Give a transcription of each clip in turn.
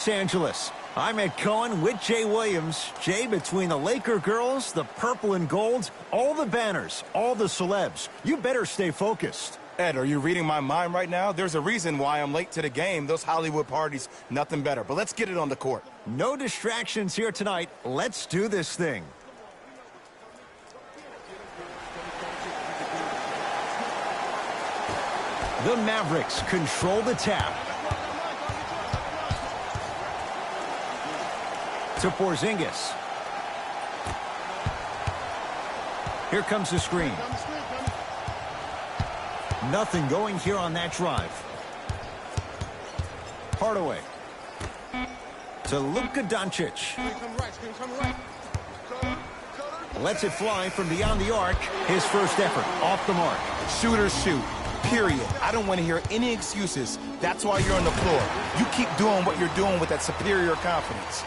Los Angeles. I'm Ed Cohen with Jay Williams. Jay, between the Laker girls, the purple and gold, all the banners, all the celebs, you better stay focused. Ed, are you reading my mind right now? There's a reason why I'm late to the game. Those Hollywood parties, nothing better. But let's get it on the court. No distractions here tonight. Let's do this thing. The Mavericks control the tap. To Porzingis. Here comes the screen. Nothing going here on that drive. Hardaway. To Luka Doncic. Lets it fly from beyond the arc. His first effort off the mark. Shooters shoot. Period. I don't want to hear any excuses. That's why you're on the floor. You keep doing what you're doing with that superior confidence.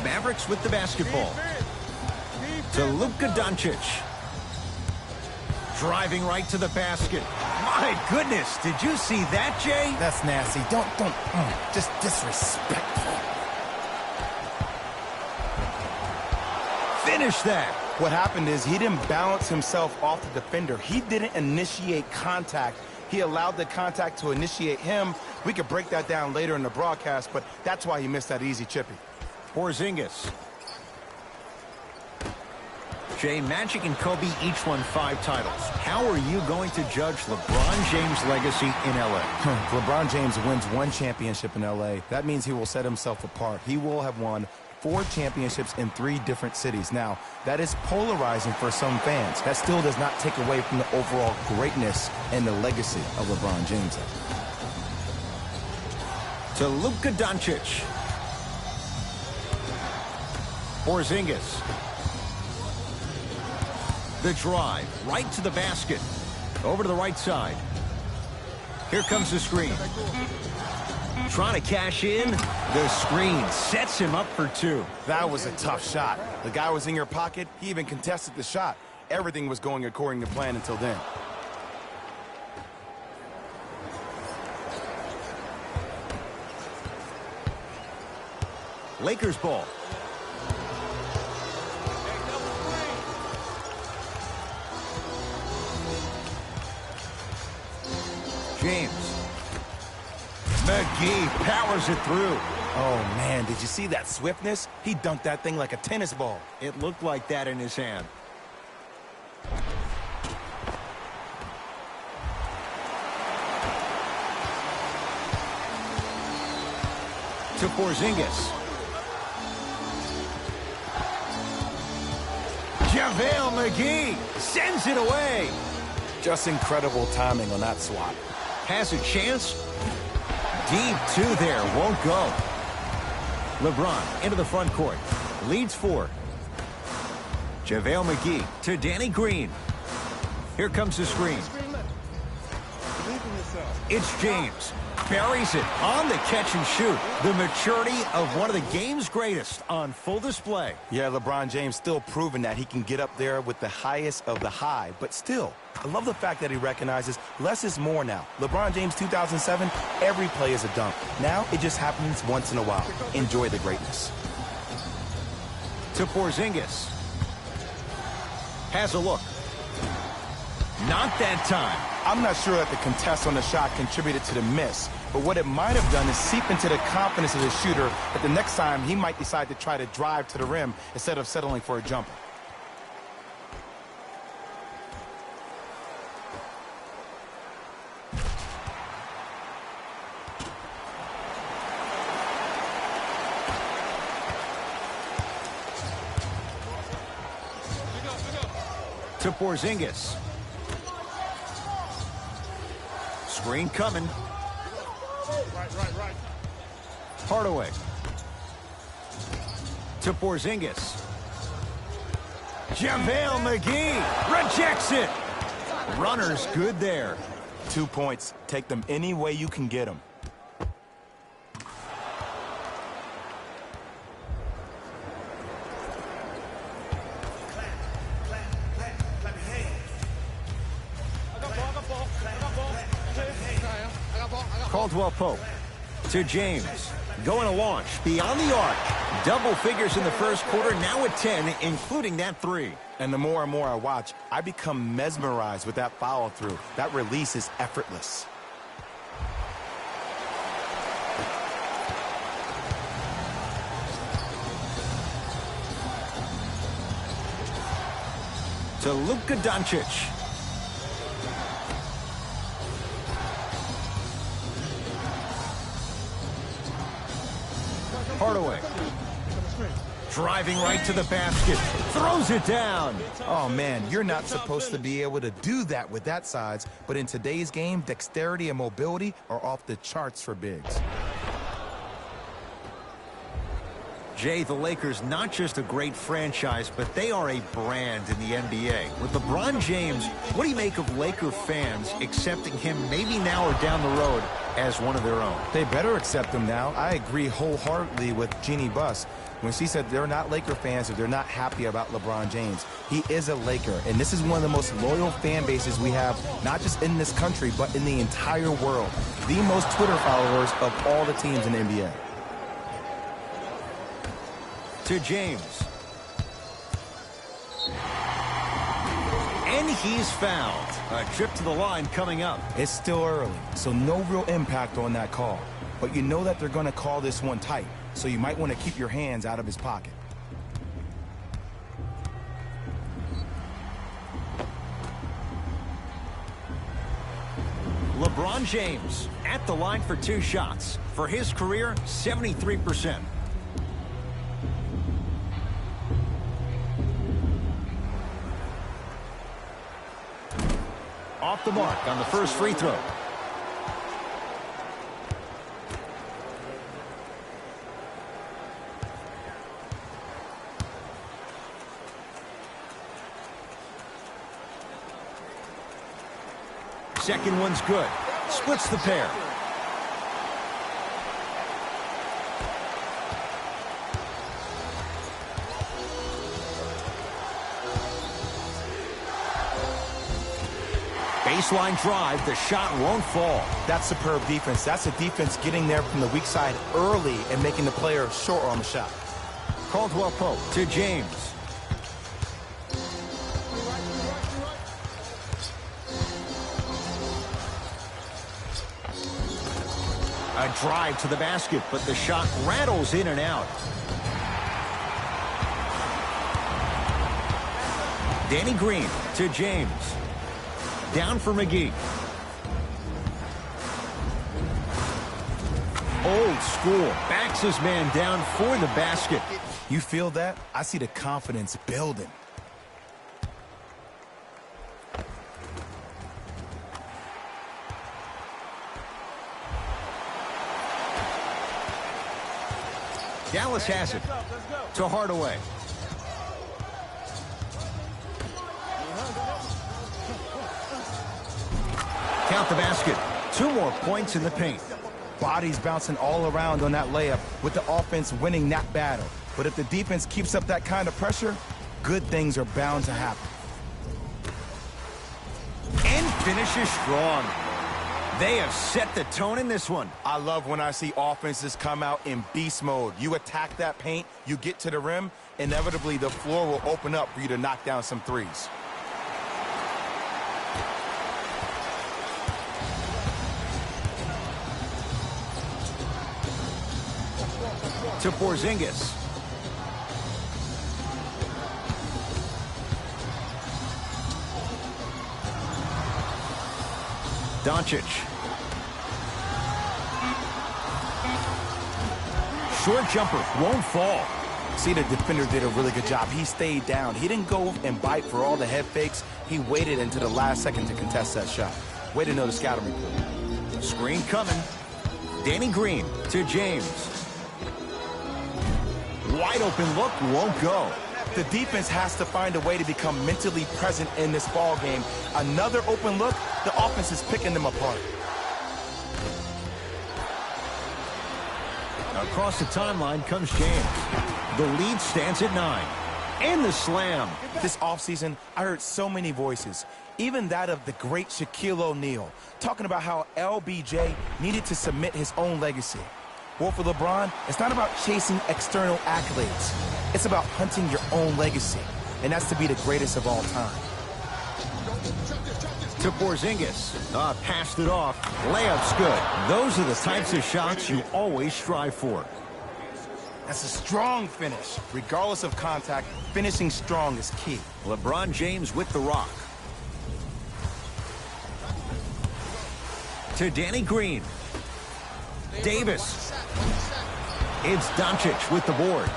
Mavericks with the basketball. To Luka Doncic. Driving right to the basket. My goodness, did you see that, Jay? That's nasty. Just disrespectful. Finish that. What happened is he didn't balance himself off the defender. He didn't initiate contact. He allowed the contact to initiate him. We could break that down later in the broadcast, but that's why he missed that easy chippy. Porzingis. Jay, Magic and Kobe each won 5 titles. How are you going to judge LeBron James' legacy in L.A.? LeBron James wins 1 championship in L.A. That means he will set himself apart. He will have won 4 championships in 3 different cities. Now, that is polarizing for some fans. That still does not take away from the overall greatness and the legacy of LeBron James. To Luka Doncic. Porzingis. The drive, right to the basket. Over to the right side. Here comes the screen. Trying to cash in. The screen sets him up for 2. That was a tough shot. The guy was in your pocket. He even contested the shot. Everything was going according to plan until then. Lakers ball. James. McGee powers it through. Oh, man, did you see that swiftness? He dunked that thing like a tennis ball. It looked like that in his hand. To Porzingis. JaVale McGee sends it away. Just incredible timing on that swat. Has a chance. Deep 2 there. Won't go. LeBron into the front court. Leads 4. JaVale McGee to Danny Green. Here comes the screen. It's James. Buries it on the catch and shoot. The maturity of one of the game's greatest on full display. Yeah, LeBron James still proving that he can get up there with the highest of the high. But still, I love the fact that he recognizes less is more now. LeBron James 2007, every play is a dunk. Now it just happens once in a while. Enjoy the greatness. To Porzingis. Has a look. Not that time. I'm not sure that the contest on the shot contributed to the miss, but what it might have done is seep into the confidence of the shooter that the next time he might decide to try to drive to the rim instead of settling for a jumper. To Porzingis. Screen coming. Right. Hardaway. To Porzingis. JaVale McGee rejects it. Runner's good there. 2 points. Take them any way you can get them. Caldwell Pope to James. Going to launch beyond the arc. Double figures in the first quarter, now at 10, including that three. And the more and more I watch, I become mesmerized with that follow-through. That release is effortless. To Luka Doncic. Hardaway. Driving right to the basket. Throws it down. Oh, man, you're not supposed to be able to do that with that size. But in today's game, dexterity and mobility are off the charts for bigs. Jay, the Lakers, not just a great franchise, but they are a brand in the NBA. With LeBron James, what do you make of Laker fans accepting him maybe now or down the road as one of their own? They better accept him now. I agree wholeheartedly with Jeannie Buss when she said they're not Laker fans if they're not happy about LeBron James. He is a Laker, and this is one of the most loyal fan bases we have, not just in this country, but in the entire world. The most Twitter followers of all the teams in the NBA. To James. And he's fouled. A trip to the line coming up. It's still early, so no real impact on that call. But you know that they're going to call this one tight, so you might want to keep your hands out of his pocket. LeBron James at the line for 2 shots. For his career, 73%. Off the mark on the first free throw. Second one's good. Splits the pair. Baseline drive, the shot won't fall. That's superb defense. That's a defense getting there from the weak side early and making the player short on the shot. Caldwell Pope to James. A drive to the basket, but the shot rattles in and out. Danny Green to James. Down for McGee. Old school. Backs his man down for the basket. You feel that? I see the confidence building. Dallas has it. To Hardaway. Count the basket. 2 more points in the paint. Bodies bouncing all around on that layup with the offense winning that battle. But if the defense keeps up that kind of pressure, good things are bound to happen. And finishes strong. They have set the tone in this one. I love when I see offenses come out in beast mode. You attack that paint, you get to the rim, inevitably the floor will open up for you to knock down some threes. To Porzingis. Doncic. Short jumper won't fall. See, the defender did a really good job. He stayed down. He didn't go and bite for all the head fakes. He waited until the last second to contest that shot. Way to know the scouting report. Screen coming. Danny Green to James. Wide open look, won't go. The defense has to find a way to become mentally present in this ball game. Another open look, the offense is picking them apart. Across the timeline comes James. The lead stands at 9. And the slam. This offseason, I heard so many voices. even that of the great Shaquille O'Neal, talking about how LBJ needed to submit his own legacy. Well, for LeBron, it's not about chasing external accolades. It's about hunting your own legacy, and that's to be the greatest of all time. To Porzingis. Passed it off. Layup's good. Those are the types of shots you always strive for. That's a strong finish. Regardless of contact, finishing strong is key. LeBron James with the rock. To Danny Green. Davis. It's Doncic with the board.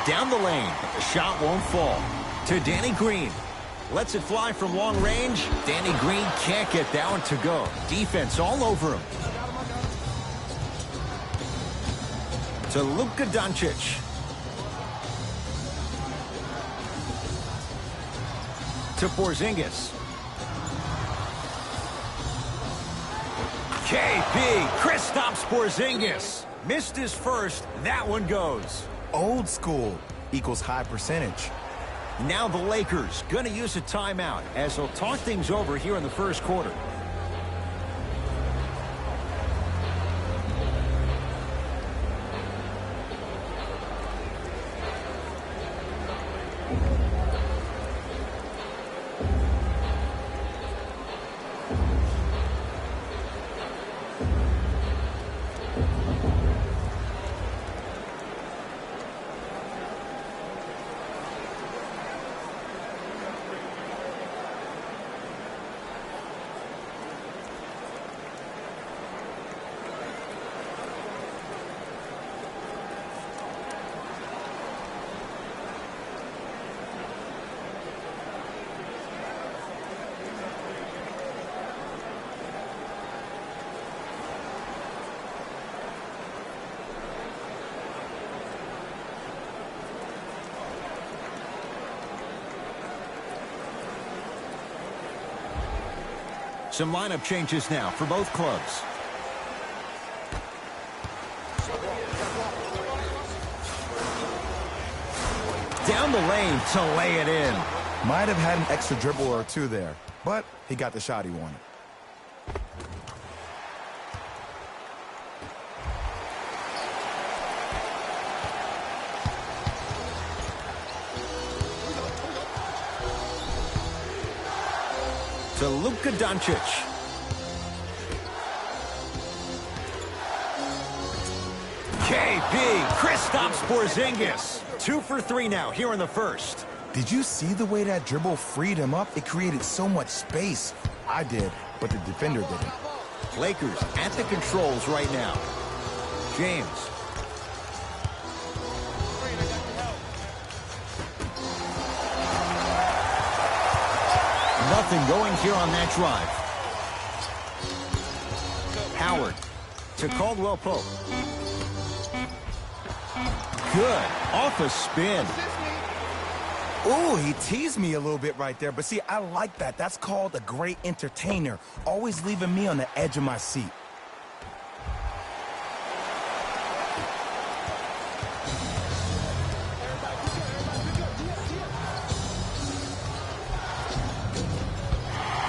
Down the lane, but the shot won't fall. To Danny Green. Lets it fly from long range. Danny Green can't get that one to go. Defense all over him. To Luka Doncic. To Porzingis. KP. Kristaps Porzingis. Missed his first. That one goes. Old school equals high percentage. Now the Lakers going to use a timeout as they'll talk things over here in the first quarter. Some lineup changes now for both clubs. Down the lane to lay it in. Might have had an extra dribble or two there, but he got the shot he wanted. To Luka Doncic. KP, Kristaps Porzingis. 2 for 3 now here in the first. Did you see the way that dribble freed him up? It created so much space. I did, but the defender didn't. Lakers at the controls right now. James. Nothing going here on that drive. Howard to Caldwell Pope. Good. Off a spin. Ooh, he teased me a little bit right there. But see, I like that. That's called a great entertainer. Always leaving me on the edge of my seat.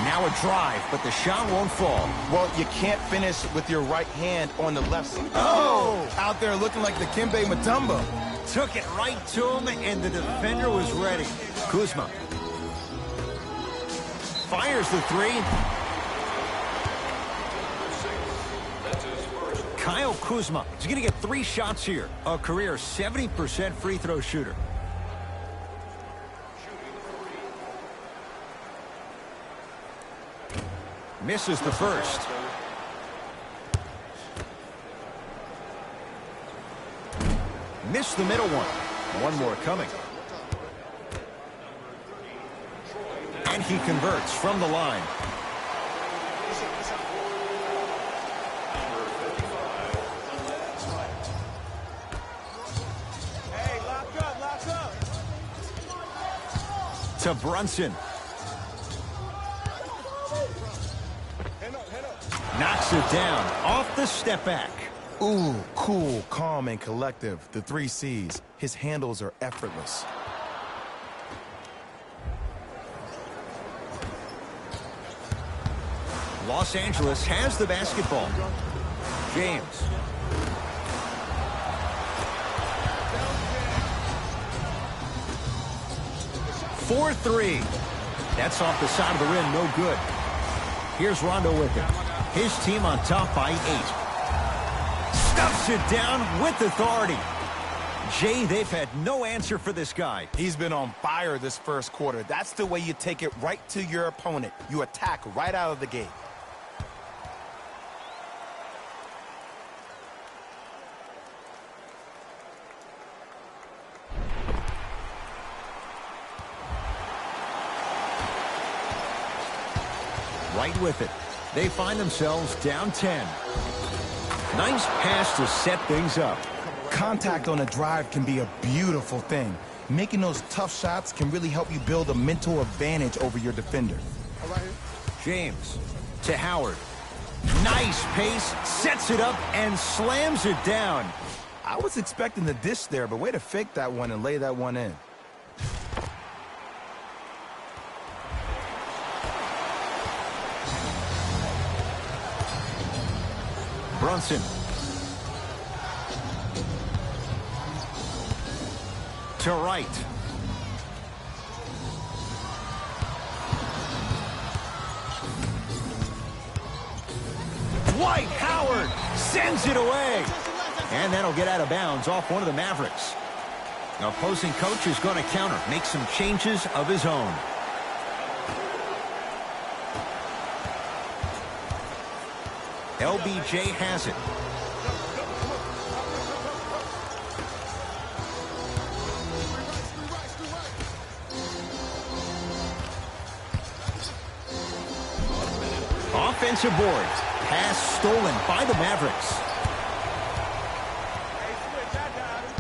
Now a drive, but the shot won't fall. Well, you can't finish with your right hand on the left side. Oh! Out there looking like the Kembe Mutombo. Took it right to him, and the defender was ready. Kuzma. Fires the three. Kyle Kuzma is going to get 3 shots here. A career 70% free throw shooter. Misses the first. Missed the middle one. One more coming. And he converts from the line. Hey, lock up, lock up. To Brunson. Knocks it down off the step back. Ooh, cool, calm, and collective. The 3 C's. His handles are effortless. Los Angeles has the basketball. James. For 3. That's off the side of the rim, no good. Here's Rondo with it. His team on top by 8. Stuffs it down with authority. Jay, they've had no answer for this guy. He's been on fire this first quarter. That's the way you take it right to your opponent. You attack right out of the gate. Right with it. They find themselves down 10. Nice pass to set things up. Contact on a drive can be a beautiful thing. Making those tough shots can really help you build a mental advantage over your defender. James to Howard. Nice pace, sets it up, and slams it down. I was expecting the dish there, but way to fake that one and lay that one in. Brunson. To right. Dwight Howard sends it away. And that'll get out of bounds off one of the Mavericks. The opposing coach is going to counter, make some changes of his own. LBJ has it. Offensive board. Pass stolen by the Mavericks.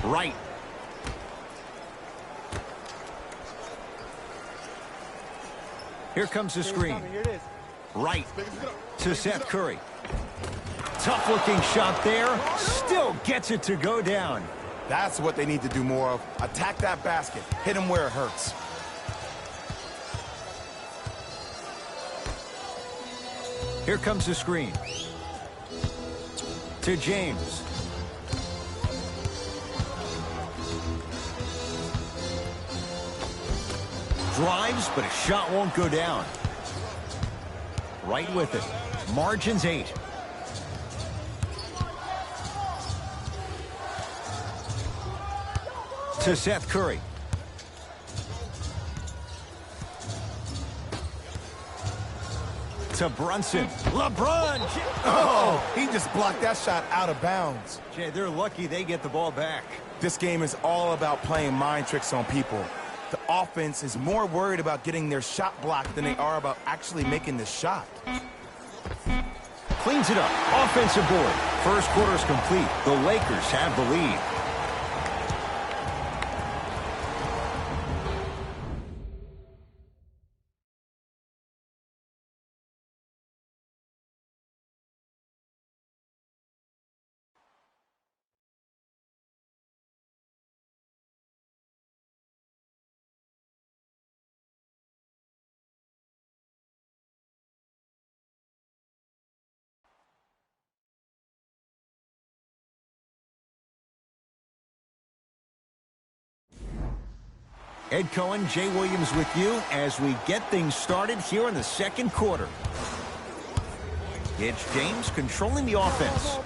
Right. Here comes the screen. Right to Seth Curry. Tough-looking shot there. Still gets it to go down. That's what they need to do more of. Attack that basket. Hit him where it hurts. Here comes the screen. To James. Drives, but a shot won't go down. Right with it. Margins 8. To Seth Curry. To Brunson. LeBron! Oh, he just blocked that shot out of bounds. Jay, they're lucky they get the ball back. This game is all about playing mind tricks on people. The offense is more worried about getting their shot blocked than they are about actually making the shot. Cleans it up. Offensive board. First quarter is complete. The Lakers have the lead. Ed Cohen, Jay Williams with you as we get things started here in the second quarter. It's James controlling the offense.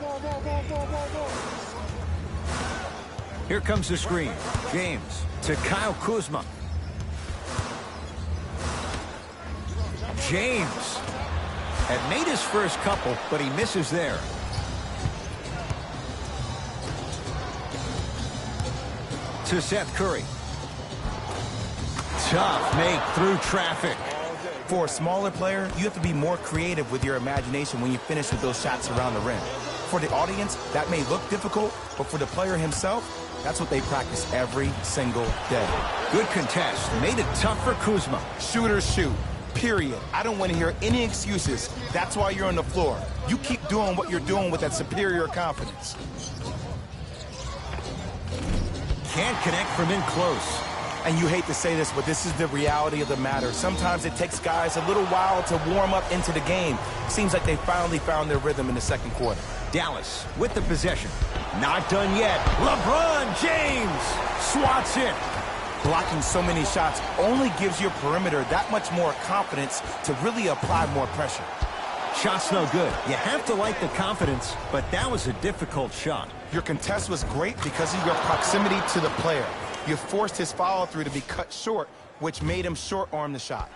Here comes the screen. James to Kyle Kuzma. James had made his first couple, but he misses there. To Seth Curry. Tough make through traffic. For a smaller player, you have to be more creative with your imagination when you finish with those shots around the rim. For the audience, that may look difficult, but for the player himself, that's what they practice every single day. Good contest. Made it tough for Kuzma. Shooters shoot. Period. I don't want to hear any excuses. That's why you're on the floor. You keep doing what you're doing with that superior confidence. Can't connect from in close. And you hate to say this, but this is the reality of the matter. Sometimes it takes guys a little while to warm up into the game. Seems like they finally found their rhythm in the second quarter. Dallas with the possession. Not done yet. LeBron James swats it. Blocking so many shots only gives your perimeter that much more confidence to really apply more pressure. Shot's no good. You have to like the confidence, but that was a difficult shot. Your contest was great because of your proximity to the player. You forced his follow-through to be cut short, which made him short-arm the shot.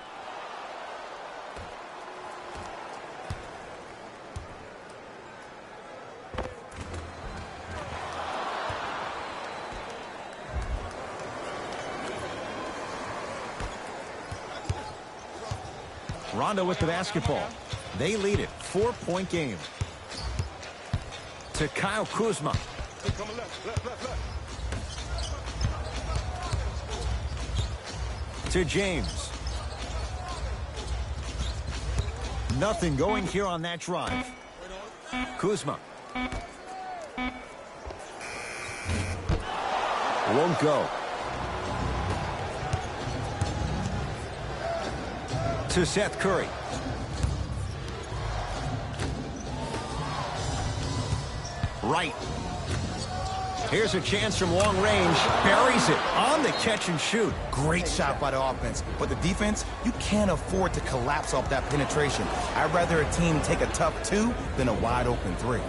Rondo with the basketball. They lead it. 4-point game. To Kyle Kuzma. To James. Nothing going here on that drive. Kuzma. Won't go. To Seth Curry. Right. Here's a chance from long range. Buries it on the catch and shoot. Great shot by the offense. But the defense, you can't afford to collapse off that penetration. I'd rather a team take a tough 2 than a wide open 3.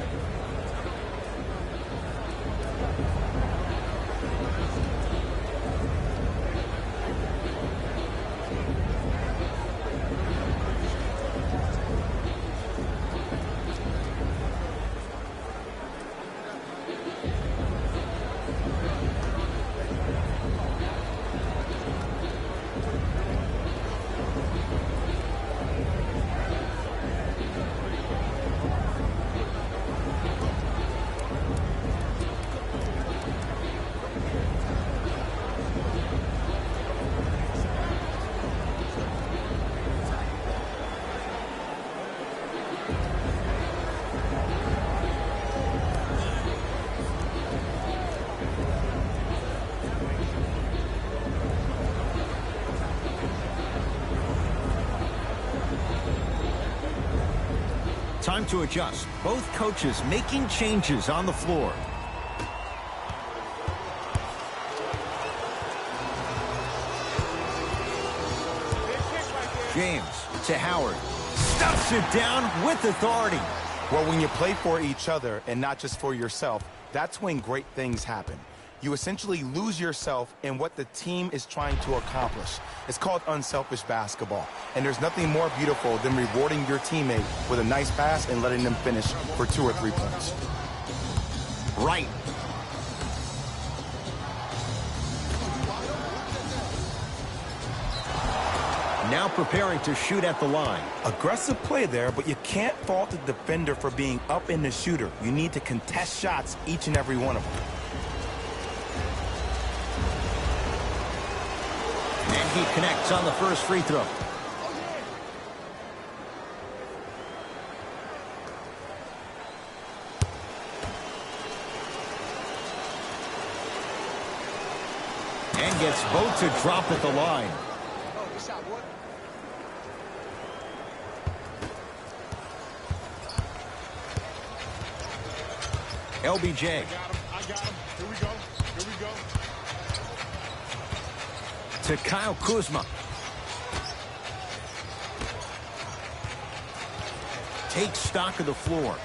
Time to adjust. Both coaches making changes on the floor. James to Howard. Stuffs it down with authority. Well, when you play for each other and not just for yourself, that's when great things happen. You essentially lose yourself in what the team is trying to accomplish. It's called unselfish basketball. And there's nothing more beautiful than rewarding your teammate with a nice pass and letting them finish for 2 or 3 points. Right. Now preparing to shoot at the line. Aggressive play there, but you can't fault the defender for being up in the shooter. You need to contest shots, each and every one of them. And he connects on the first free throw. And gets both to drop at the line. LBJ. I got him. Here we go. Here we go. To Kyle Kuzma. Takes stock of the floor.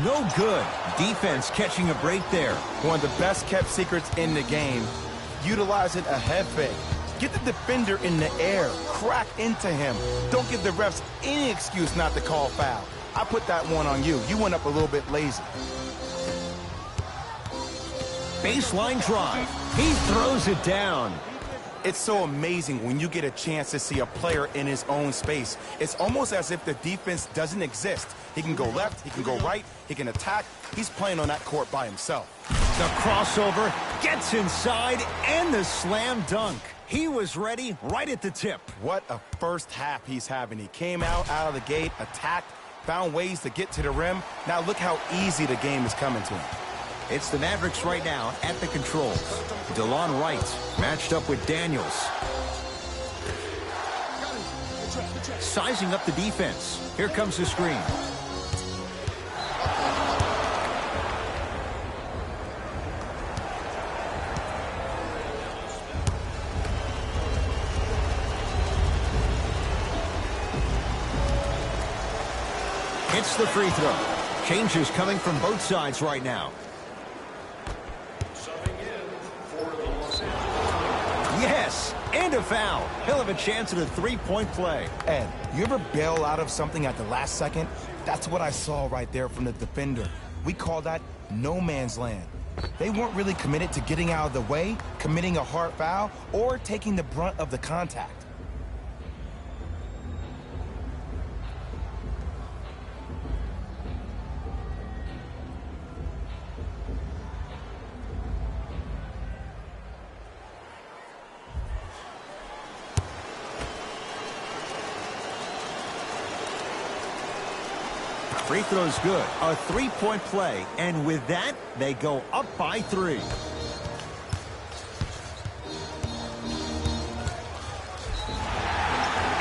No good. Defense catching a break there. One of the best kept secrets in the game. Utilizing a head fake. Get the defender in the air. Crack into him. Don't give the refs any excuse not to call foul. I put that one on you. You went up a little bit lazy. Baseline drive. He throws it down. It's so amazing when you get a chance to see a player in his own space. It's almost as if the defense doesn't exist. He can go left, he can go right, he can attack. He's playing on that court by himself. The crossover gets inside and the slam dunk. He was ready right at the tip. What a first half he's having. He came out of the gate, attacked, found ways to get to the rim. Now look how easy the game is coming to him. It's the Mavericks right now at the controls. DeLon Wright matched up with Daniels. Sizing up the defense. Here comes the screen. Hits the free throw. Changes coming from both sides right now. Yes, and a foul. He'll have a chance at a three-point play. Ed, you ever bail out of something at the last second? That's what I saw right there from the defender. We call that no man's land. They weren't really committed to getting out of the way, committing a hard foul, or taking the brunt of the contact. Free throw's good. A three-point play. And with that, they go up by 3.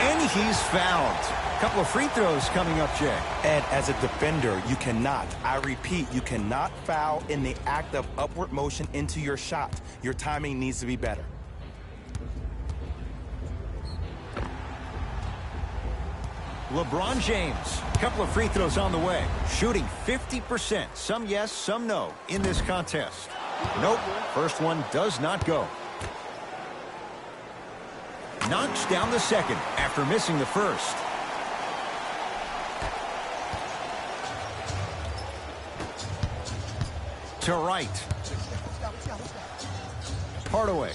And he's fouled. A couple of free throws coming up, Jay. Ed, as a defender, you cannot, I repeat, you cannot foul in the act of upward motion into your shot. Your timing needs to be better. LeBron James, a couple of free throws on the way. Shooting 50%, some yes, some no, in this contest. Nope, first one does not go. Knocks down the second after missing the first. To Wright. Hardaway.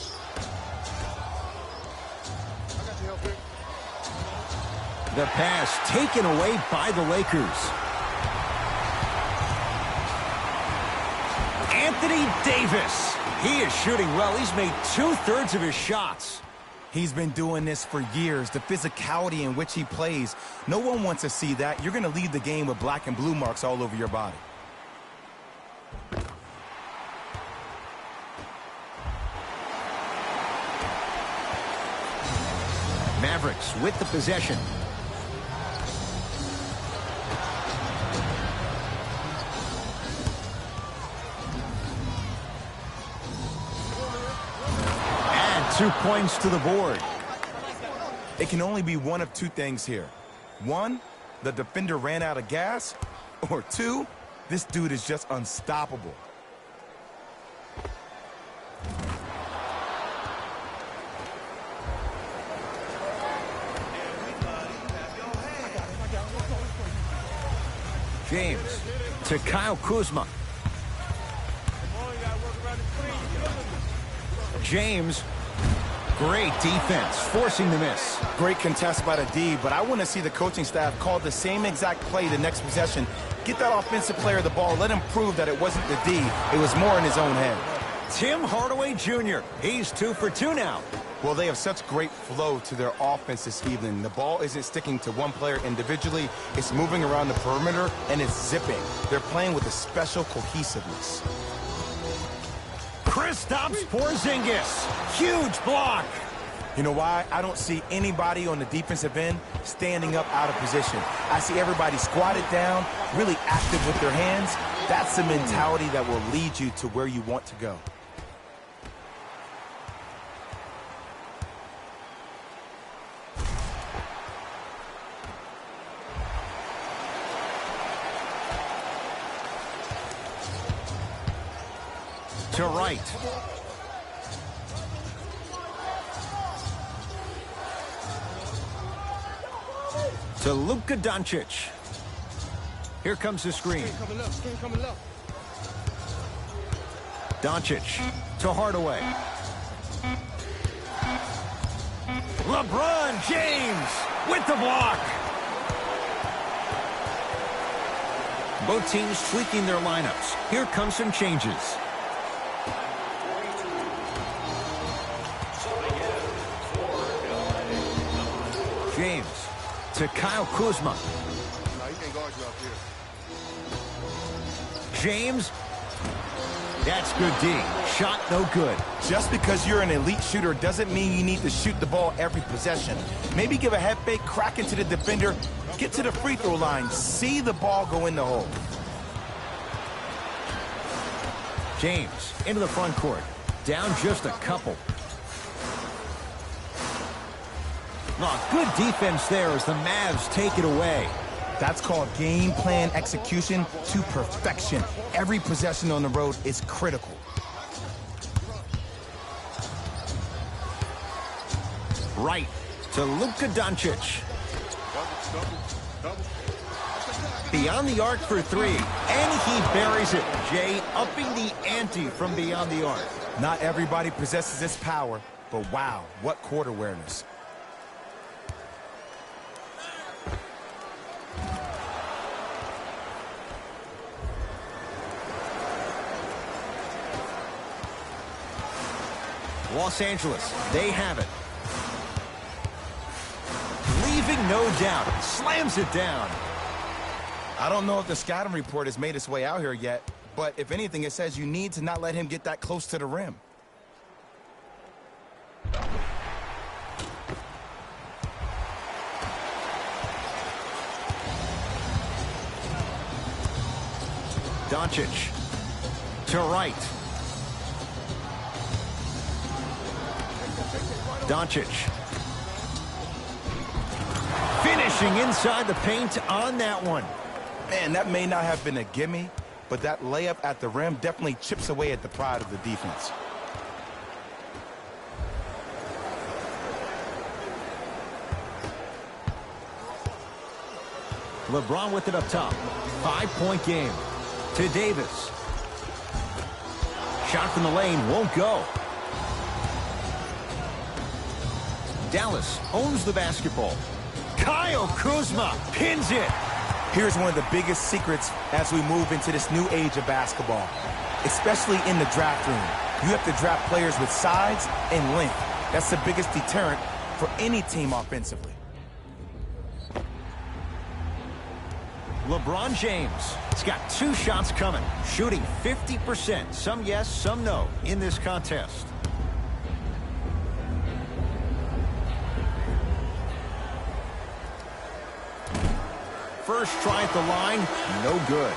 The pass taken away by the Lakers. Anthony Davis. He is shooting well. He's made 2/3 of his shots. He's been doing this for years. The physicality in which he plays. No one wants to see that. You're going to leave the game with black and blue marks all over your body. Mavericks with the possession. And 2 points to the board. It can only be one of two things here. One, the defender ran out of gas. Or two, this dude is just unstoppable. James to Kyle Kuzma. James, great defense, forcing the miss. Great contest by the D, but I want to see the coaching staff call the same exact play the next possession. Get that offensive player the ball. Let him prove that it wasn't the D. It was more in his own head. Tim Hardaway Jr. He's 2 for 2 now. Well, they have such great flow to their offense this evening. The ball isn't sticking to one player individually. It's moving around the perimeter, and it's zipping. They're playing with a special cohesiveness. Kristaps Porzingis. Huge block. You know why? I don't see anybody on the defensive end standing up out of position. I see everybody squatted down, really active with their hands. That's the mentality that will lead you to where you want to go. To Wright. To Luka Doncic. Here comes the screen. Doncic to Hardaway. LeBron James with the block. Both teams tweaking their lineups. Here comes some changes. to Kyle Kuzma. No, he can't guard you up here. James. That's good D. Shot no good. Just because you're an elite shooter doesn't mean you need to shoot the ball every possession. Maybe give a head fake, crack into the defender, get to the free throw line, see the ball go in the hole. James into the front court. Down just a couple. Oh, good defense there as the Mavs take it away. That's called game plan execution to perfection. Every possession on the road is critical. Right to Luka Doncic. Beyond the arc for three, and he buries it. Jay upping the ante from beyond the arc. Not everybody possesses this power, but wow, what court awareness. Los Angeles, they have it. Leaving no doubt, slams it down. I don't know if the scouting report has made its way out here yet, but if anything, it says you need to not let him get that close to the rim. Doncic to right. Doncic. Finishing inside the paint on that one. Man, that may not have been a gimme, but that layup at the rim definitely chips away at the pride of the defense. LeBron with it up top. 5-point game. To Davis. Shot from the lane won't go. Dallas owns the basketball. Kyle Kuzma pins it. Here's one of the biggest secrets as we move into this new age of basketball, especially in the draft room. You have to draft players with size and length. That's the biggest deterrent for any team offensively. LeBron James has got 2 shots coming, shooting 50%. Some yes, some no in this contest. First try at the line, no good.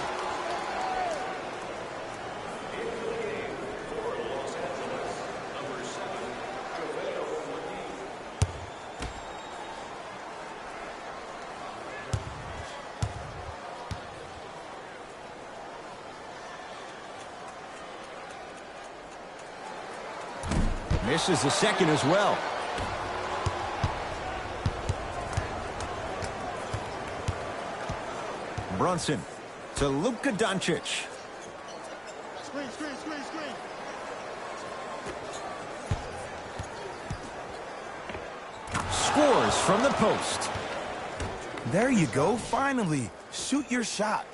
Misses the second as well. Brunson to Luka Doncic. Screen, screen, screen, screen. Scores from the post. There you go, finally. Shoot your shot.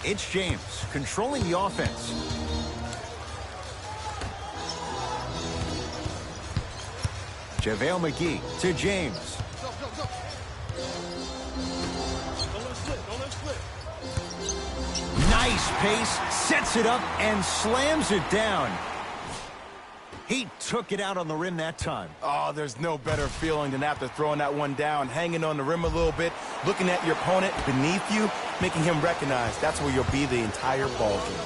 It's James controlling the offense. JaVale McGee to James. Go, go, go. Don't let it slip. Don't let it slip. Nice pace, sets it up and slams it down. He took it out on the rim that time. Oh, there's no better feeling than after throwing that one down, hanging on the rim a little bit, looking at your opponent beneath you, making him recognize that's where you'll be the entire ball game.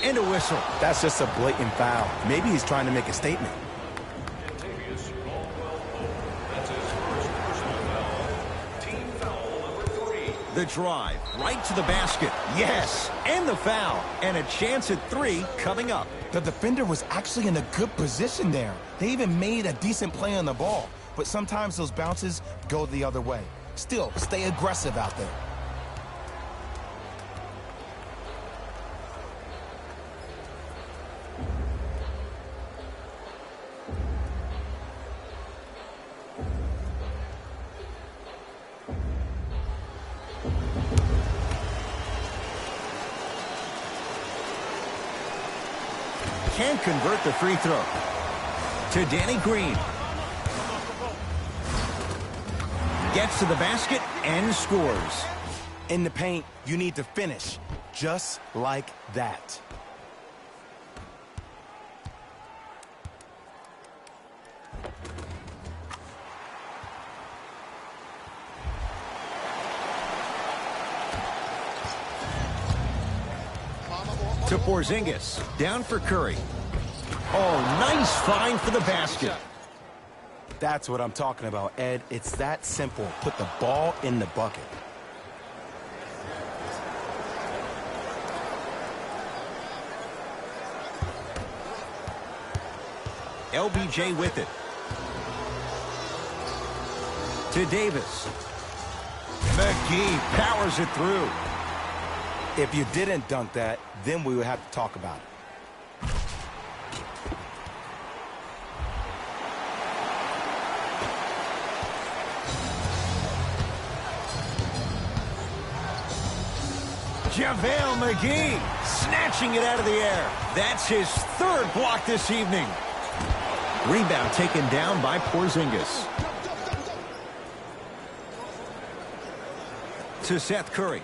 And a whistle. That's just a blatant foul. Maybe he's trying to make a statement. The drive, right to the basket. Yes, and the foul. And a chance at 3 coming up. The defender was actually in a good position there. They even made a decent play on the ball. But sometimes those bounces go the other way. Still, stay aggressive out there. can't convert the free throw. To Danny Green. Gets to the basket and scores. In the paint, you need to finish just like that. To Porzingis. Down for Curry. Oh, nice find for the basket. That's what I'm talking about, Ed. It's that simple. Put the ball in the bucket. LBJ with it. To Davis. McGee powers it through. If you didn't dunk that, then we would have to talk about it. JaVale McGee snatching it out of the air. That's his third block this evening. Rebound taken down by Porzingis. To Seth Curry.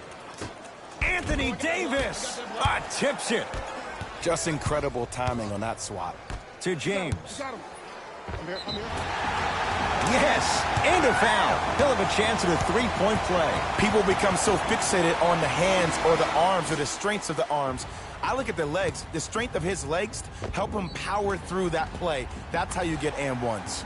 Anthony Davis tips it. Just incredible timing on that swat. To James. Yes, and a foul. He'll have a chance at a three-point play. People become so fixated on the hands or the arms or the strengths of the arms. I look at the legs. The strength of his legs help him power through that play. That's how you get and ones.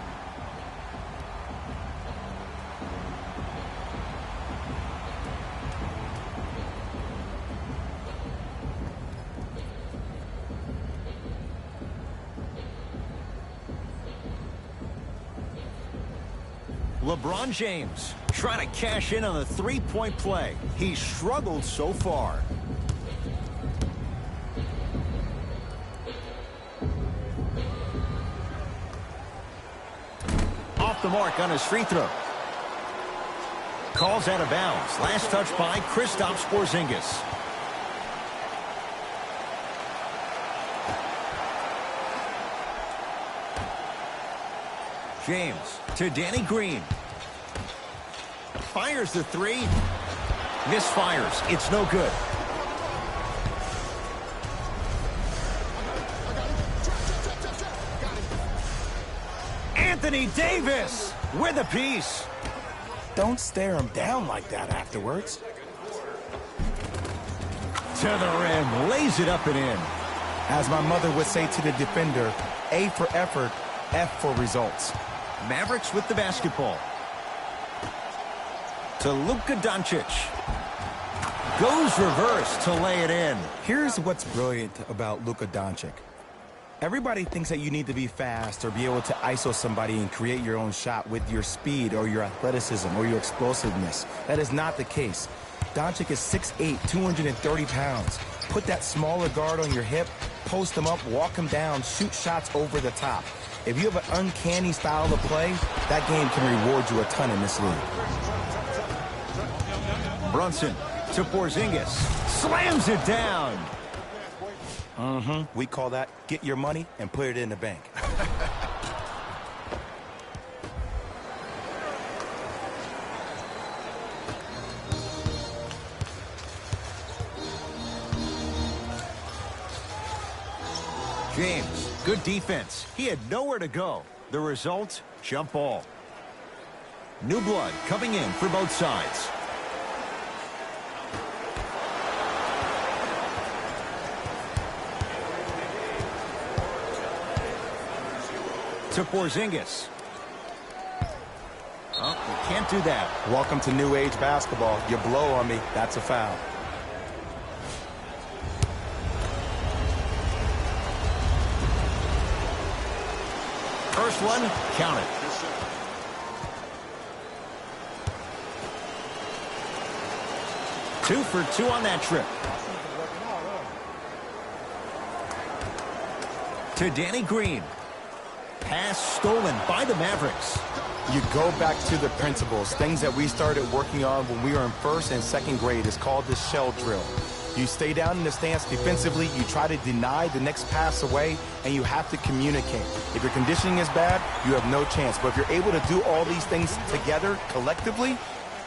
LeBron James trying to cash in on the three-point play. He's struggled so far. Off the mark on his free throw. Calls out of bounds. Last touch by Kristaps Porzingis. James to Danny Green. Fires the three. Misfires. It's no good. Anthony Davis with a piece. Don't stare him down like that afterwards. To the rim. Lays it up and in. As my mother would say to the defender, A for effort, F for results. Mavericks with the basketball. To Luka Doncic. Goes reverse to lay it in. Here's what's brilliant about Luka Doncic. Everybody thinks that you need to be fast or be able to ISO somebody and create your own shot with your speed or your athleticism or your explosiveness. That is not the case. Doncic is 6'8", 230 pounds. Put that smaller guard on your hip, post him up, walk him down, shoot shots over the top. If you have an uncanny style of play, that game can reward you a ton in this league. Brunson to Porzingis. Slams it down. We call that get your money and put it in the bank. James, good defense. He had nowhere to go. The result, jump ball. New blood coming in for both sides. To Porzingis. Oh, you can't do that. Welcome to new age basketball. You blow on me, that's a foul. First one, count it. Two for two on that trip. To Danny Green. Pass stolen by the Mavericks. You go back to the principles, things that we started working on when we were in first and second grade. It's called the shell drill. You stay down in the stance defensively, you try to deny the next pass away, and you have to communicate. If your conditioning is bad, you have no chance. But if you're able to do all these things together, collectively,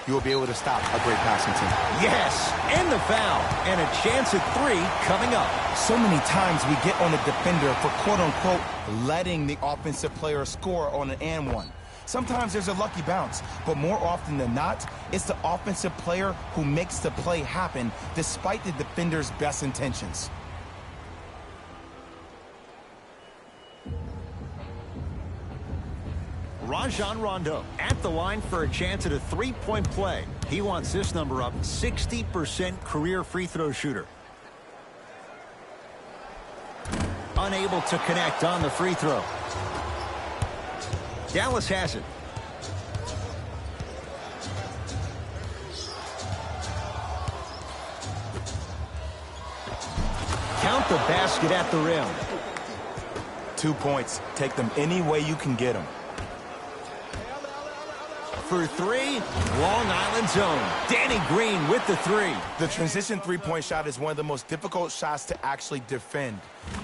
you will be able to stop a great passing team. Yes, and the foul. And a chance at 3 coming up. So many times we get on the defender for quote-unquote letting the offensive player score on an and one. Sometimes there's a lucky bounce, but more often than not, it's the offensive player who makes the play happen despite the defender's best intentions. Rajon Rondo at the line for a chance at a 3-point play. He wants this number up, 60% career free throw shooter. Unable to connect on the free throw. Dallas has it. Count the basket at the rim. 2 points. Take them any way you can get them. For 3, Long Island zone. Danny Green with the 3. The transition three-point shot is one of the most difficult shots to actually defend.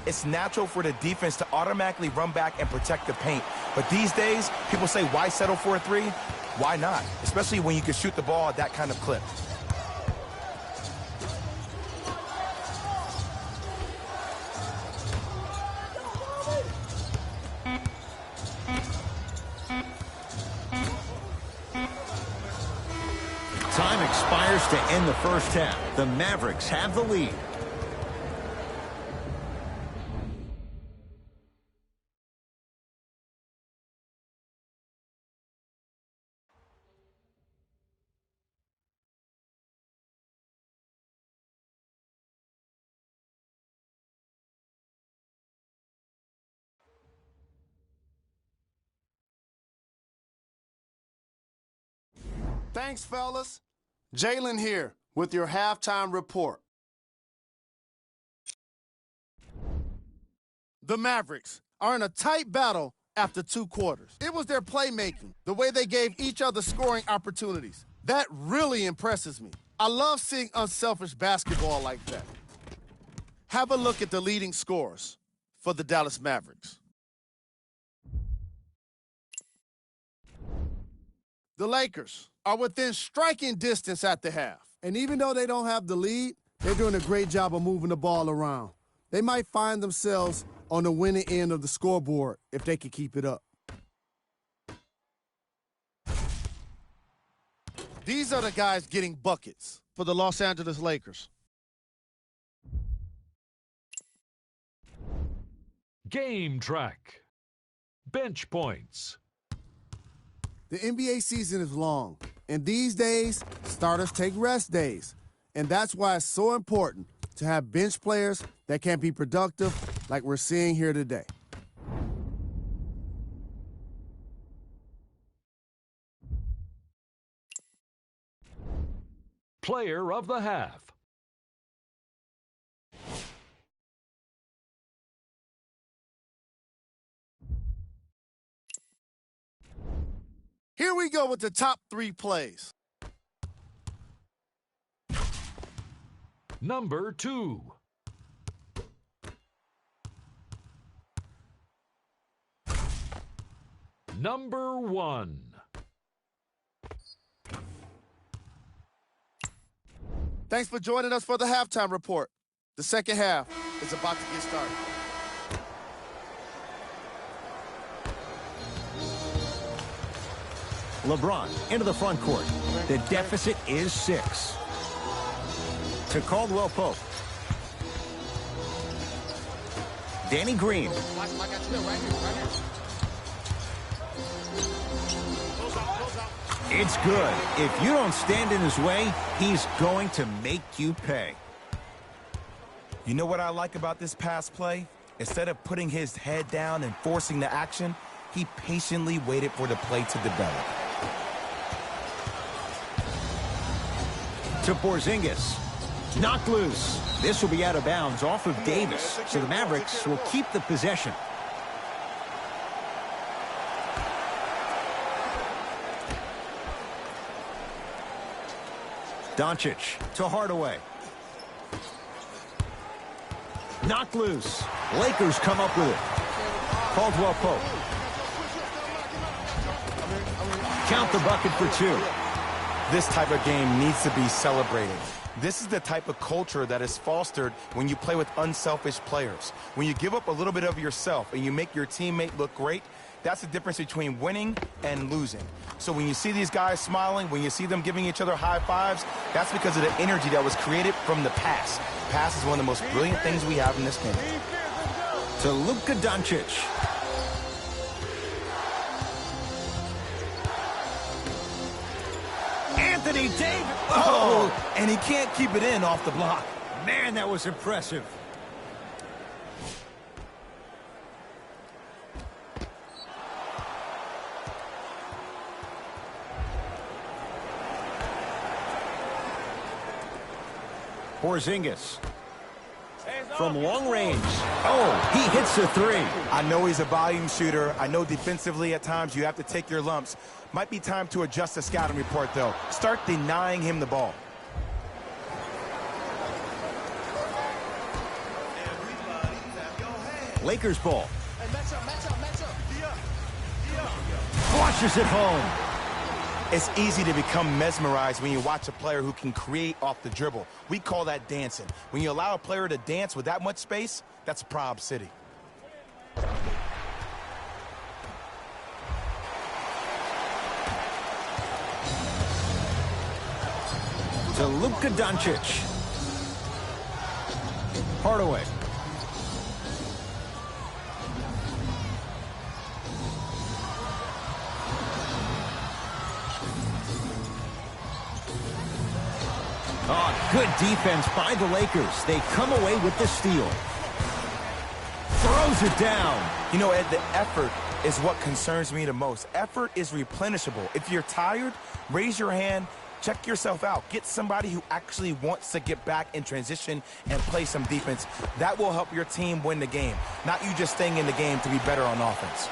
It's natural for the defense to automatically run back and protect the paint. But these days, people say, why settle for a 3? Why not? Especially when you can shoot the ball at that kind of clip. Time expires to end the first half. The Mavericks have the lead. Thanks, fellas. Jalen here with your halftime report. The Mavericks are in a tight battle after 2 quarters. It was their playmaking, the way they gave each other scoring opportunities. That really impresses me. I love seeing unselfish basketball like that. Have a look at the leading scorers for the Dallas Mavericks. The Lakers are within striking distance at the half. And even though they don't have the lead, they're doing a great job of moving the ball around. They might find themselves on the winning end of the scoreboard if they can keep it up. These are the guys getting buckets for the Los Angeles Lakers. Game track. Bench points. The NBA season is long, and these days, starters take rest days. And that's why it's so important to have bench players that can be productive like we're seeing here today. Player of the half. Here we go with the top 3 plays. Number 2. Number 1. Thanks for joining us for the halftime report. The second half is about to get started. LeBron into the front court. The deficit is 6. To Caldwell Pope. Danny Green. It's good. If you don't stand in his way, he's going to make you pay. You know what I like about this pass play? Instead of putting his head down and forcing the action, he patiently waited for the play to develop. To Porzingis. Knocked loose. This will be out of bounds off of Davis. So the Mavericks will keep the possession. Doncic to Hardaway. Knocked loose. Lakers come up with it. Caldwell Pope. Count the bucket for 2. This type of game needs to be celebrated. This is the type of culture that is fostered when you play with unselfish players. When you give up a little bit of yourself and you make your teammate look great, that's the difference between winning and losing. So when you see these guys smiling, when you see them giving each other high fives, that's because of the energy that was created from the pass. Pass is one of the most brilliant things we have in this game. To Luka Doncic. Anthony Davis. Oh, and he can't keep it in off the block. Man, that was impressive. Porzingis. From long range. Oh, he hits the 3. I know he's a volume shooter. I know defensively at times you have to take your lumps. Might be time to adjust the scouting report, though. Start denying him the ball. Lakers ball. Flushes it home. It's easy to become mesmerized when you watch a player who can create off the dribble. We call that dancing. When you allow a player to dance with that much space, that's Prob City. To Luka Doncic. Hardaway. Oh, good defense by the Lakers. They come away with the steal. Throws it down. You know, Ed, the effort is what concerns me the most. Effort is replenishable. If you're tired, raise your hand, check yourself out. Get somebody who actually wants to get back in transition and play some defense. That will help your team win the game, not you just staying in the game to be better on offense.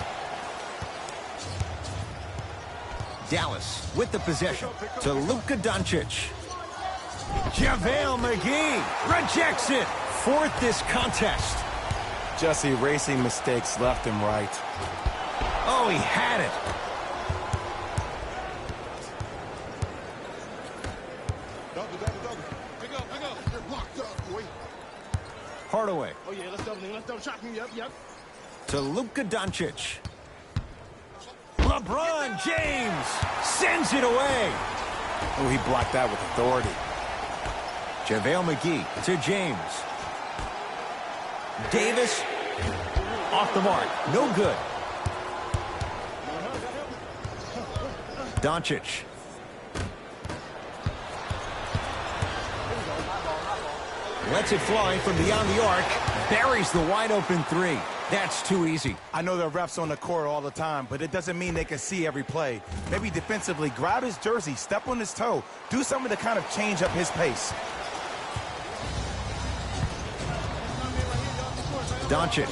Dallas with the possession to Luka Doncic. JaVale McGee rejects it. 4th this contest. Just erasing mistakes left and right. Oh, he had it. Hardaway. Oh, yeah, let's double shot. Yep. To Luka Doncic. LeBron James sends it away. Oh, he blocked that with authority. JaVale McGee to James. Davis off the mark. No good. Doncic. Lets it fly from beyond the arc. Buries the wide open 3. That's too easy. I know the refs on the court all the time, but it doesn't mean they can see every play. Maybe defensively, grab his jersey, step on his toe, do something to kind of change up his pace. Doncic.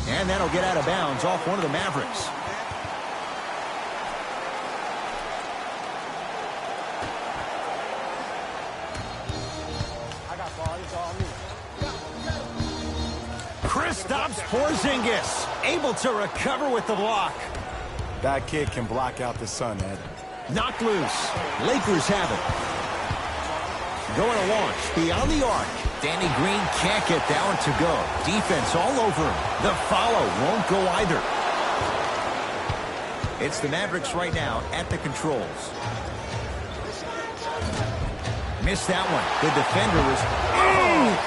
And that'll get out of bounds off one of the Mavericks. Kristaps Porzingis able to recover with the block. That kid can block out the sun, Ed. Knocked loose. Lakers have it. Going to launch beyond the arc. Danny Green can't get that one to go. Defense all over him. The follow won't go either. It's the Mavericks right now at the controls. Missed that one. The defender was...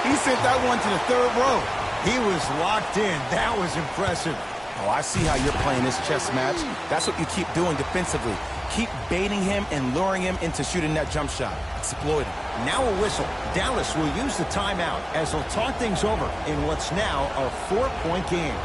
He sent that one to the 3rd row. He was locked in. That was impressive. Oh, I see how you're playing this chess match. That's what you keep doing defensively. Keep baiting him and luring him into shooting that jump shot. Exploit him. Now a whistle. Dallas will use the timeout as they'll talk things over in what's now a 4-point game.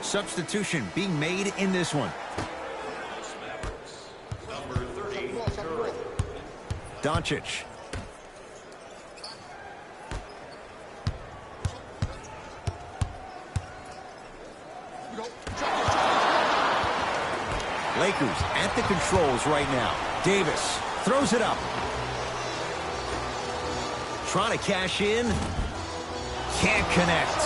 Substitution being made in this one. Doncic. Lakers at the controls right now. Davis throws it up. Trying to cash in. Can't connect.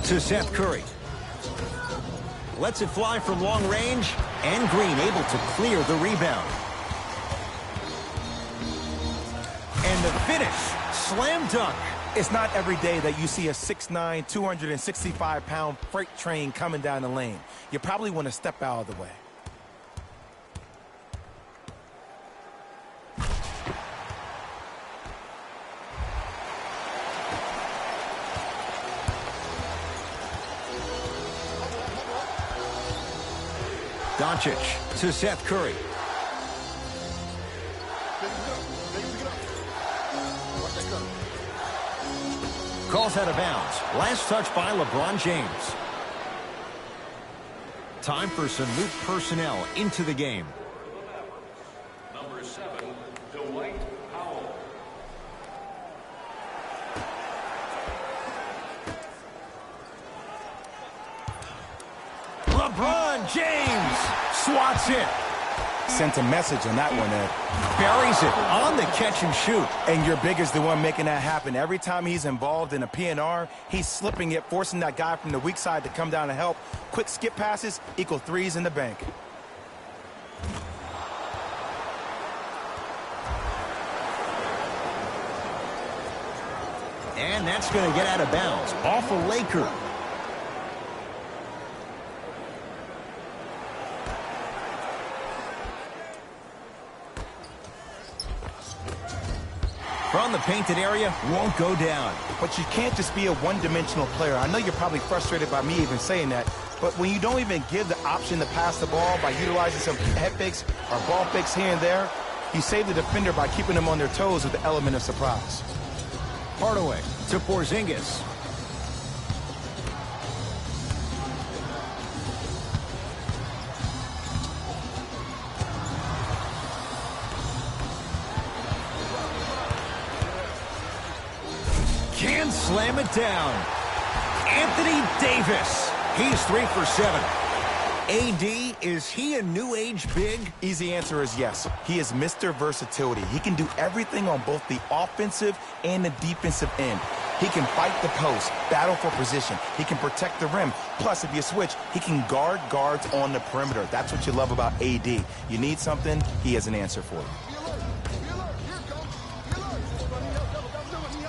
To Seth Curry. Lets it fly from long range. And Green able to clear the rebound. And the finish. Slam dunk. It's not every day that you see a 6'9", 265-pound freight train coming down the lane. You probably want to step out of the way. Doncic to Seth Curry. Calls out of bounds. Last touch by LeBron James. Time for some new personnel into the game. Number 7, Dwight Powell. LeBron James swats it. Sent a message on that one, Ed. Buries it on the catch and shoot. And your big is the one making that happen. Every time he's involved in a PNR, he's slipping it, forcing that guy from the weak side to come down and help. Quick skip passes equal threes in the bank. And that's going to get out of bounds. Off a Laker. From the painted area, won't go down. But you can't just be a one-dimensional player. I know you're probably frustrated by me even saying that, but when you don't even give the option to pass the ball by utilizing some head fakes or ball fakes here and there, you save the defender by keeping them on their toes with the element of surprise. Hardaway to Porzingis. Can slam it down. Anthony Davis. He's 3 for 7. AD, is he a new age big? Easy answer is yes. He is Mr. Versatility. He can do everything on both the offensive and the defensive end. He can fight the post, battle for position. He can protect the rim. Plus, if you switch, he can guard guards on the perimeter. That's what you love about AD. You need something, he has an answer for you.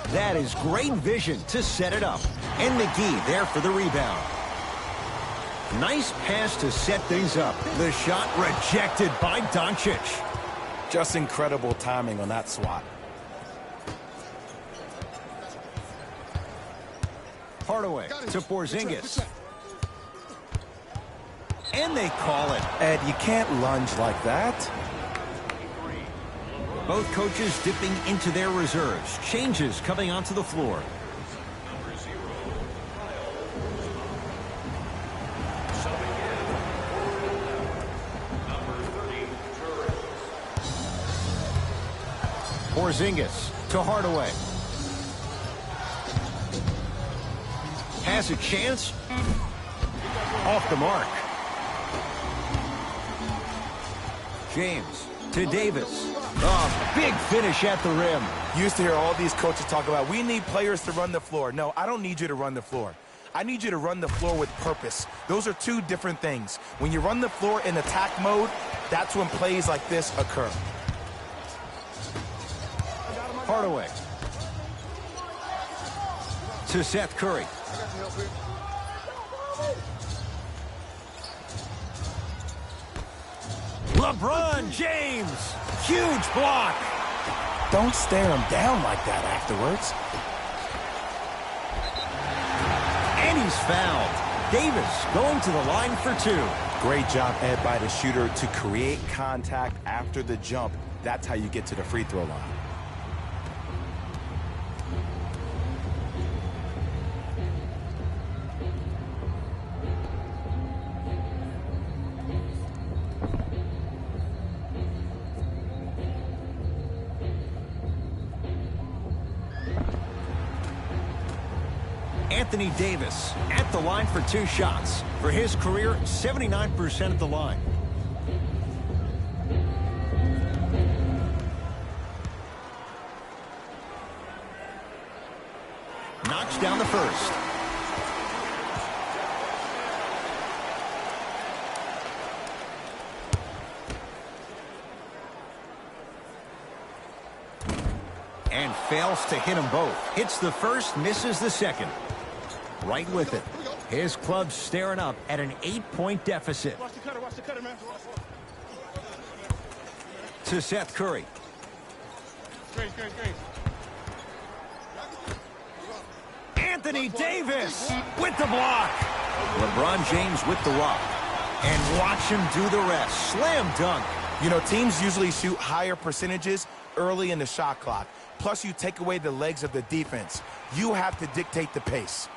That is great vision to set it up. And McGee there for the rebound. Nice pass to set things up. The shot rejected by Doncic. Just incredible timing on that swat. Hardaway to Porzingis. And they call it. Ed, you can't lunge like that. Both coaches dipping into their reserves. Changes coming onto the floor. Number 0, Kyle. Porzingis to Hardaway. Has a chance. Off the mark. James to Davis. Oh, big finish at the rim. Used to hear all these coaches talk about, we need players to run the floor. No, I don't need you to run the floor. I need you to run the floor with purpose. Those are two different things. When you run the floor in attack mode, that's when plays like this occur. Hardaway to Seth Curry. LeBron James. Huge block. Don't stare him down like that afterwards. And he's fouled. Davis going to the line for 2. Great job, Ed, by the shooter to create contact after the jump. That's how you get to the free throw line. Anthony Davis at the line for 2 shots. For his career, 79% at the line. Knocks down the first. And fails to hit them both. Hits the first, misses the second. Right with it. His club's staring up at an 8-point deficit. Watch the cutter, man. To Seth Curry. Great. Anthony Davis with the block. LeBron James with the rock. And watch him do the rest. Slam dunk. You know, teams usually shoot higher percentages early in the shot clock. Plus, you take away the legs of the defense. You have to dictate the pace.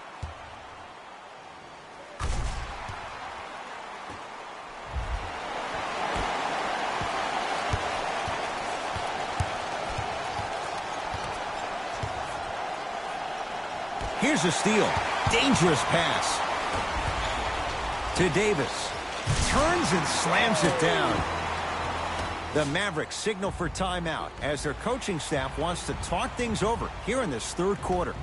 Here's a steal. Dangerous pass. To Davis. Turns and slams it down. The Mavericks signal for timeout as their coaching staff wants to talk things over here in this third quarter.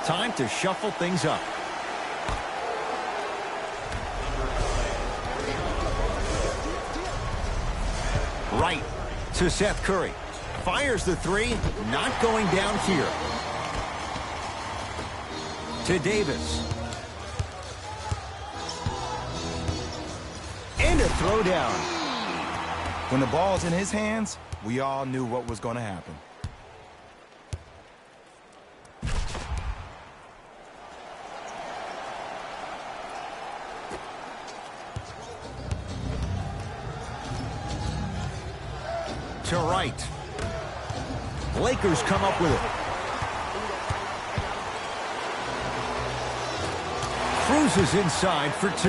Time to shuffle things up. Right to Seth Curry. Fires the three. Not going down here. To Davis. And a throwdown. When the ball's in his hands, we all knew what was going to happen. To right. Lakers come up with it. Cruises inside for 2.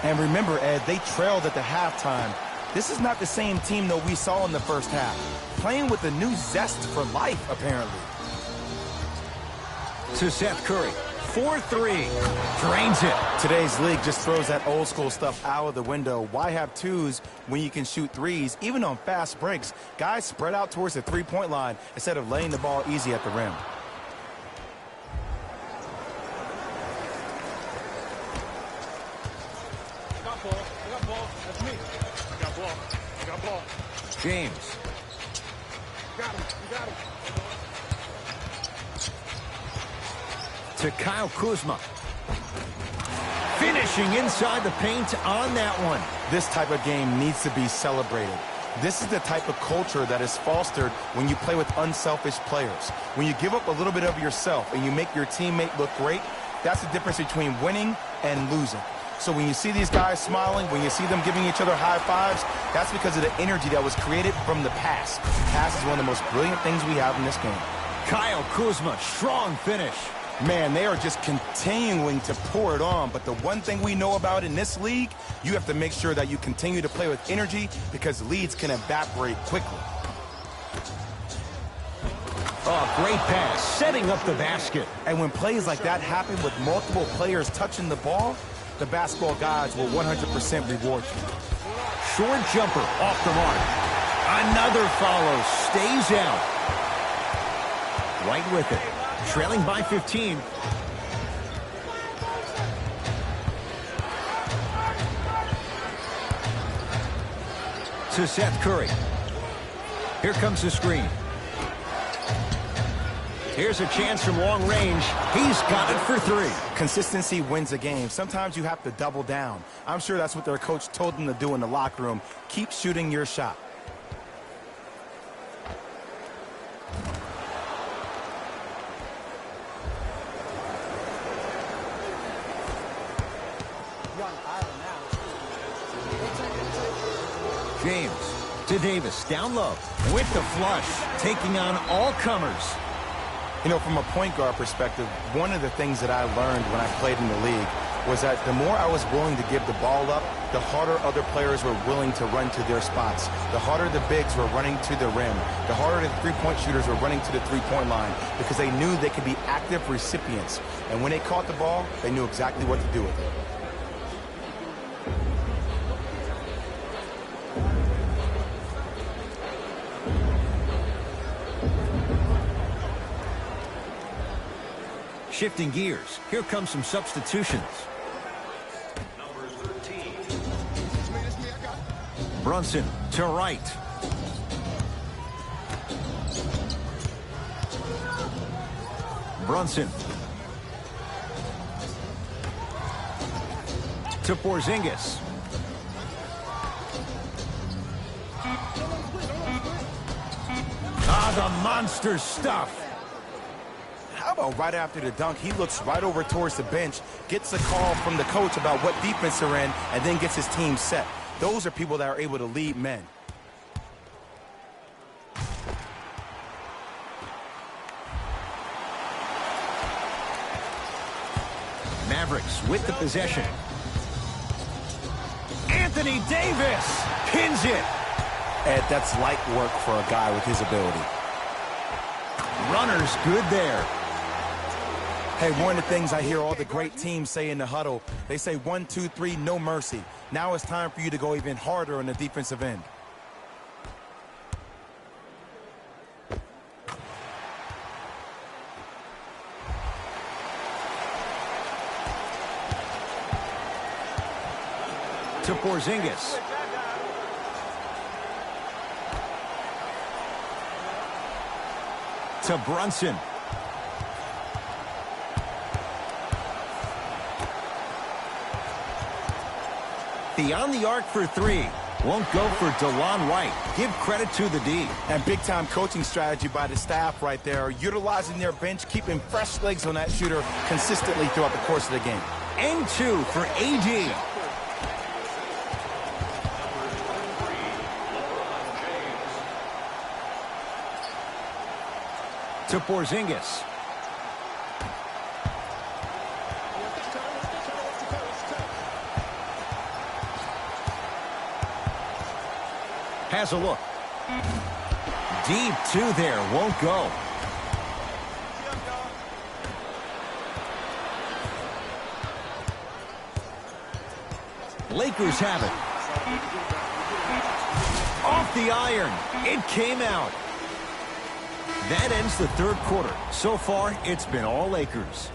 And remember, Ed, they trailed at the halftime. This is not the same team that we saw in the first half. Playing with a new zest for life, apparently. To Seth Curry. 4-3. Drains it. Today's league just throws that old school stuff out of the window. Why have twos when you can shoot threes? Even on fast breaks, guys spread out towards the three-point line instead of laying the ball easy at the rim. I got ball. That's me. I got ball. James. You got him. To Kyle Kuzma. Finishing inside the paint on that one. This type of game needs to be celebrated. This is the type of culture that is fostered when you play with unselfish players. When you give up a little bit of yourself and you make your teammate look great, that's the difference between winning and losing. So when you see these guys smiling, when you see them giving each other high fives, that's because of the energy that was created from the pass. Pass is one of the most brilliant things we have in this game. Kyle Kuzma, strong finish. Man, they are just continuing to pour it on. But the one thing we know about in this league, you have to make sure that you continue to play with energy because leads can evaporate quickly. Oh, great pass, setting up the basket. And when plays like that happen with multiple players touching the ball, the basketball gods will 100% reward you. Short jumper off the mark. Another follow, stays out. Right with it. Trailing by 15. To Seth Curry. Here comes the screen. Here's a chance from long range. He's got it for 3. Consistency wins a game. Sometimes you have to double down. I'm sure that's what their coach told them to do in the locker room. Keep shooting your shot. James To Davis, down low, with the flush, taking on all comers. You know, from a point guard perspective, one of the things that I learned when I played in the league was that the more I was willing to give the ball up, the harder other players were willing to run to their spots. The harder the bigs were running to the rim. The harder the three-point shooters were running to the three-point line because they knew they could be active recipients. And when they caught the ball, they knew exactly what to do with it. Shifting gears, here come some substitutions. Number 13. Brunson to right. Brunson to Porzingis. Ah, the monster stuff. How about right after the dunk, he looks right over towards the bench, gets a call from the coach about what defense they're in, and then gets his team set. Those are people that are able to lead men. Mavericks with the possession. Anthony Davis pins it. Ed, that's light work for a guy with his ability. Runner's good there. Hey, one of the things I hear all the great teams say in the huddle, they say 1, 2, 3, no mercy. Now it's time for you to go even harder on the defensive end. To Porzingis. To Brunson. Beyond the arc for three. Won't go for DeLon Wright. Give credit to the D. And big-time coaching strategy by the staff right there, utilizing their bench, keeping fresh legs on that shooter consistently throughout the course of the game. And two for AD. To Porzingis. Has a look. Deep two there, won't go. Lakers have it. Off the iron. It came out. That ends the third quarter. So far, it's been all Lakers.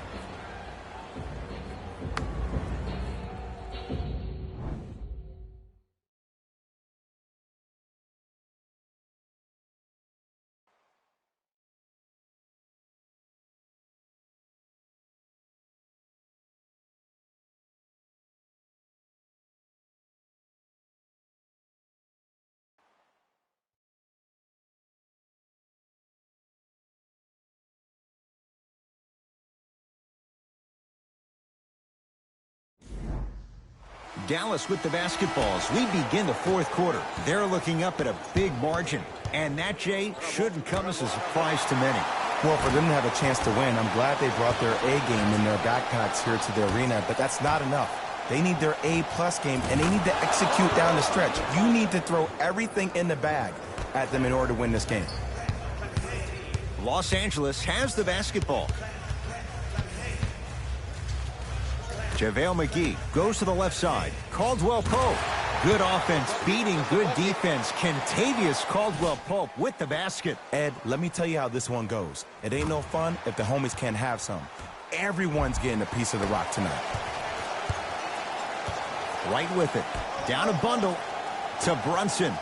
Dallas with the basketballs. We begin the fourth quarter. They're looking up at a big margin. And that, Jay, shouldn't come as a surprise to many. Well, for them to have a chance to win, I'm glad they brought their A game in their backpacks here to the arena, but that's not enough. They need their A-plus game, and they need to execute down the stretch. You need to throw everything in the bag at them in order to win this game. Los Angeles has the basketball. JaVale McGee goes to the left side. Caldwell Pope. Good offense beating good defense. Kentavious Caldwell Pope with the basket. Ed, let me tell you how this one goes. It ain't no fun if the homies can't have some. Everyone's getting a piece of the rock tonight. Right with it. Down a bundle to Brunson.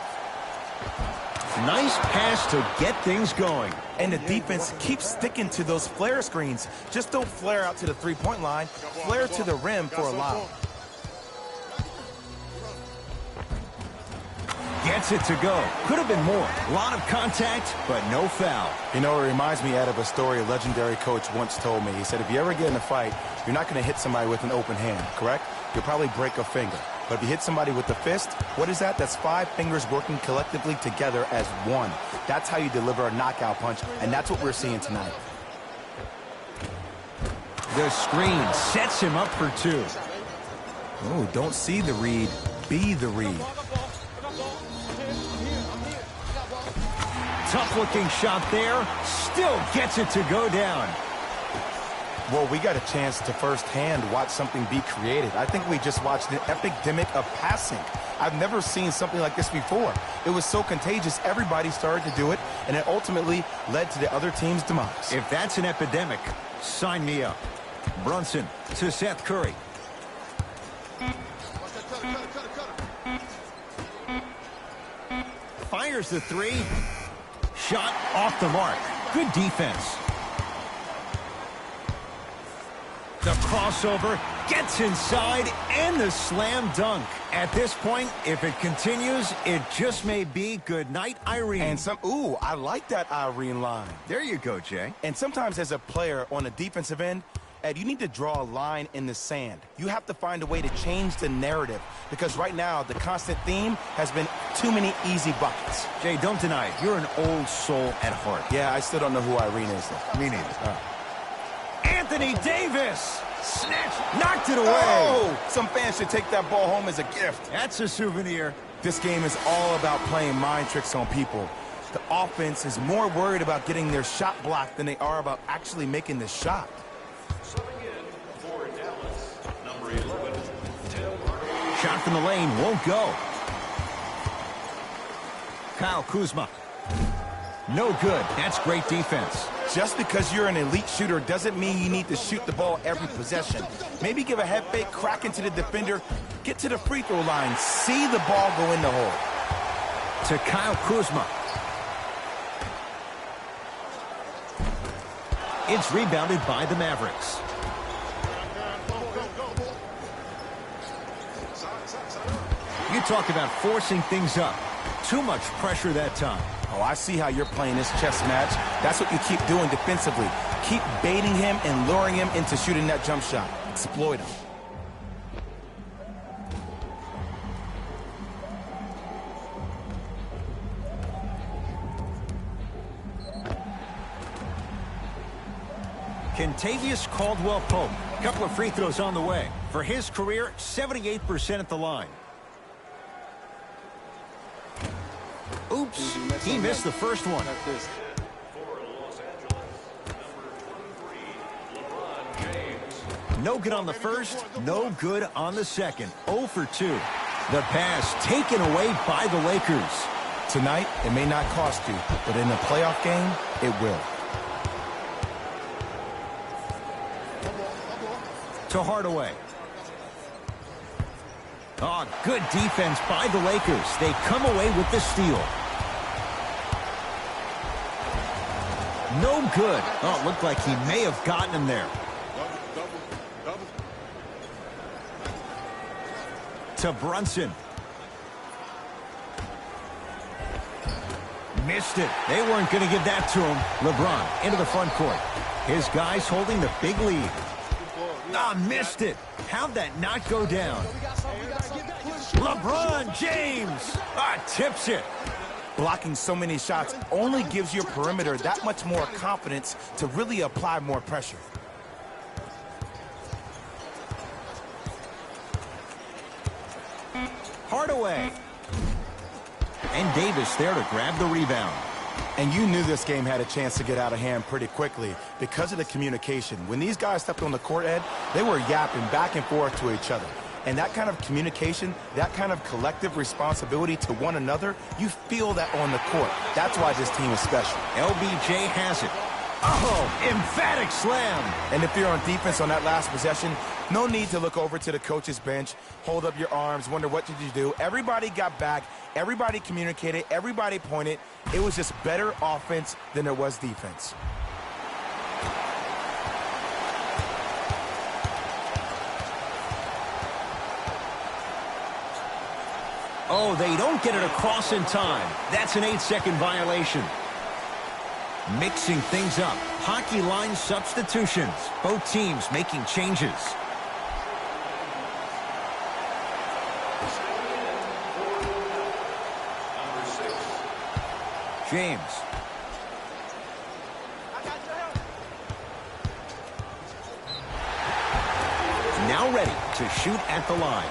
Nice pass to get things going. And the defense keeps sticking to those flare screens. Just don't flare out to the three-point line. Flare to the rim for a lob. Gets it to go. Could have been more. A lot of contact, but no foul. You know, it reminds me, Ed, of a story a legendary coach once told me. He said, if you ever get in a fight, you're not going to hit somebody with an open hand, correct? You'll probably break a finger. But if you hit somebody with the fist, what is that? That's 5 fingers working collectively together as one. That's how you deliver a knockout punch, and that's what we're seeing tonight. The screen sets him up for 2. Oh, don't see the read, be the read. Tough-looking shot there. Still gets it to go down. Well, we got a chance to firsthand watch something be created. I think we just watched an epidemic of passing. I've never seen something like this before. It was so contagious, everybody started to do it, and it ultimately led to the other team's demise. If that's an epidemic, sign me up. Brunson to Seth Curry. Fires the 3. Shot off the mark. Good defense. The crossover gets inside and the slam dunk. At this point, if it continues, it just may be good night, Irene. And ooh, I like that Irene line. There you go, Jay. And sometimes as a player on the defensive end, Ed, you need to draw a line in the sand. You have to find a way to change the narrative because right now the constant theme has been too many easy buckets. Jay, don't deny it. You're an old soul at heart. Yeah, I still don't know who Irene is, though. Me neither. Anthony Davis! Snatch! Knocked it away! Oh! Some fans should take that ball home as a gift. That's a souvenir. This game is all about playing mind tricks on people. The offense is more worried about getting their shot blocked than they are about actually making the shot. Subbing in for Dallas, number 11, Tim Hardaway. Shot from the lane won't go. Kyle Kuzma. No good. That's great defense. Just because you're an elite shooter doesn't mean you need to shoot the ball every possession. Maybe give a head fake, crack into the defender, get to the free throw line, see the ball go in the hole. To Kyle Kuzma. It's rebounded by the Mavericks. You talk about forcing things up. Too much pressure that time. Oh, I see how you're playing this chess match. That's what you keep doing defensively. Keep baiting him and luring him into shooting that jump shot. Exploit him. Kentavious Caldwell-Pope. A couple of free throws on the way. For his career, 78% at the line. Oops, he missed the first one. For Los Angeles, number 23, LeBron James. No good on the first, no good on the second. 0 for 2. The pass taken away by the Lakers. Tonight, it may not cost you, but in a playoff game, it will. To Hardaway. Oh, good defense by the Lakers. They come away with the steal. No good. Oh, it looked like he may have gotten him there. To Brunson. Missed it. They weren't going to give that to him. LeBron into the front court. His guys holding the big lead. Ah, missed it. How'd that not go down? LeBron James. Tips it. Blocking so many shots only gives your perimeter that much more confidence to really apply more pressure. Hardaway. And Davis there to grab the rebound. And you knew this game had a chance to get out of hand pretty quickly because of the communication. When these guys stepped on the court, Ed, they were yapping back and forth to each other. And that kind of communication, that kind of collective responsibility to one another, you feel that on the court. That's why this team is special. LBJ has it. Oh, emphatic slam. And if you're on defense on that last possession, no need to look over to the coach's bench, hold up your arms, wonder what did you do. Everybody got back, everybody communicated, everybody pointed. It was just better offense than there was defense. Oh, they don't get it across in time. That's an 8-second violation. Mixing things up. Hockey line substitutions. Both teams making changes. James. Now ready to shoot at the line.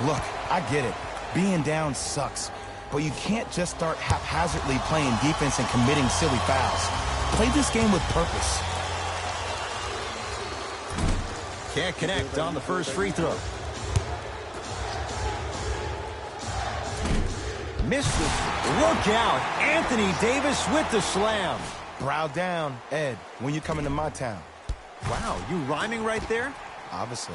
Look, I get it. Being down sucks. But you can't just start haphazardly playing defense and committing silly fouls. Play this game with purpose. Can't connect on the first free throw. Missed it. Look out. Anthony Davis with the slam. Brow down, Ed, when you come into my town. Wow, you rhyming right there? Obviously.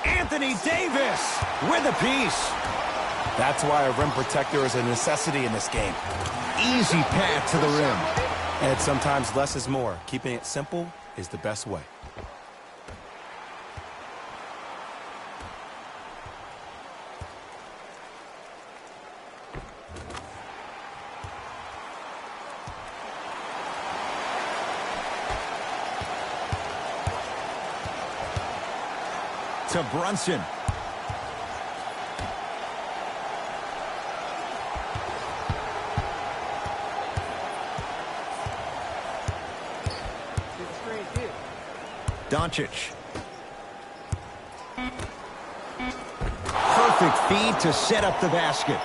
Anthony Davis with a piece. That's why a rim protector is a necessity in this game. Easy path to the rim. And sometimes less is more. Keeping it simple is the best way. To Brunson. Doncic. Perfect feed to set up the basket.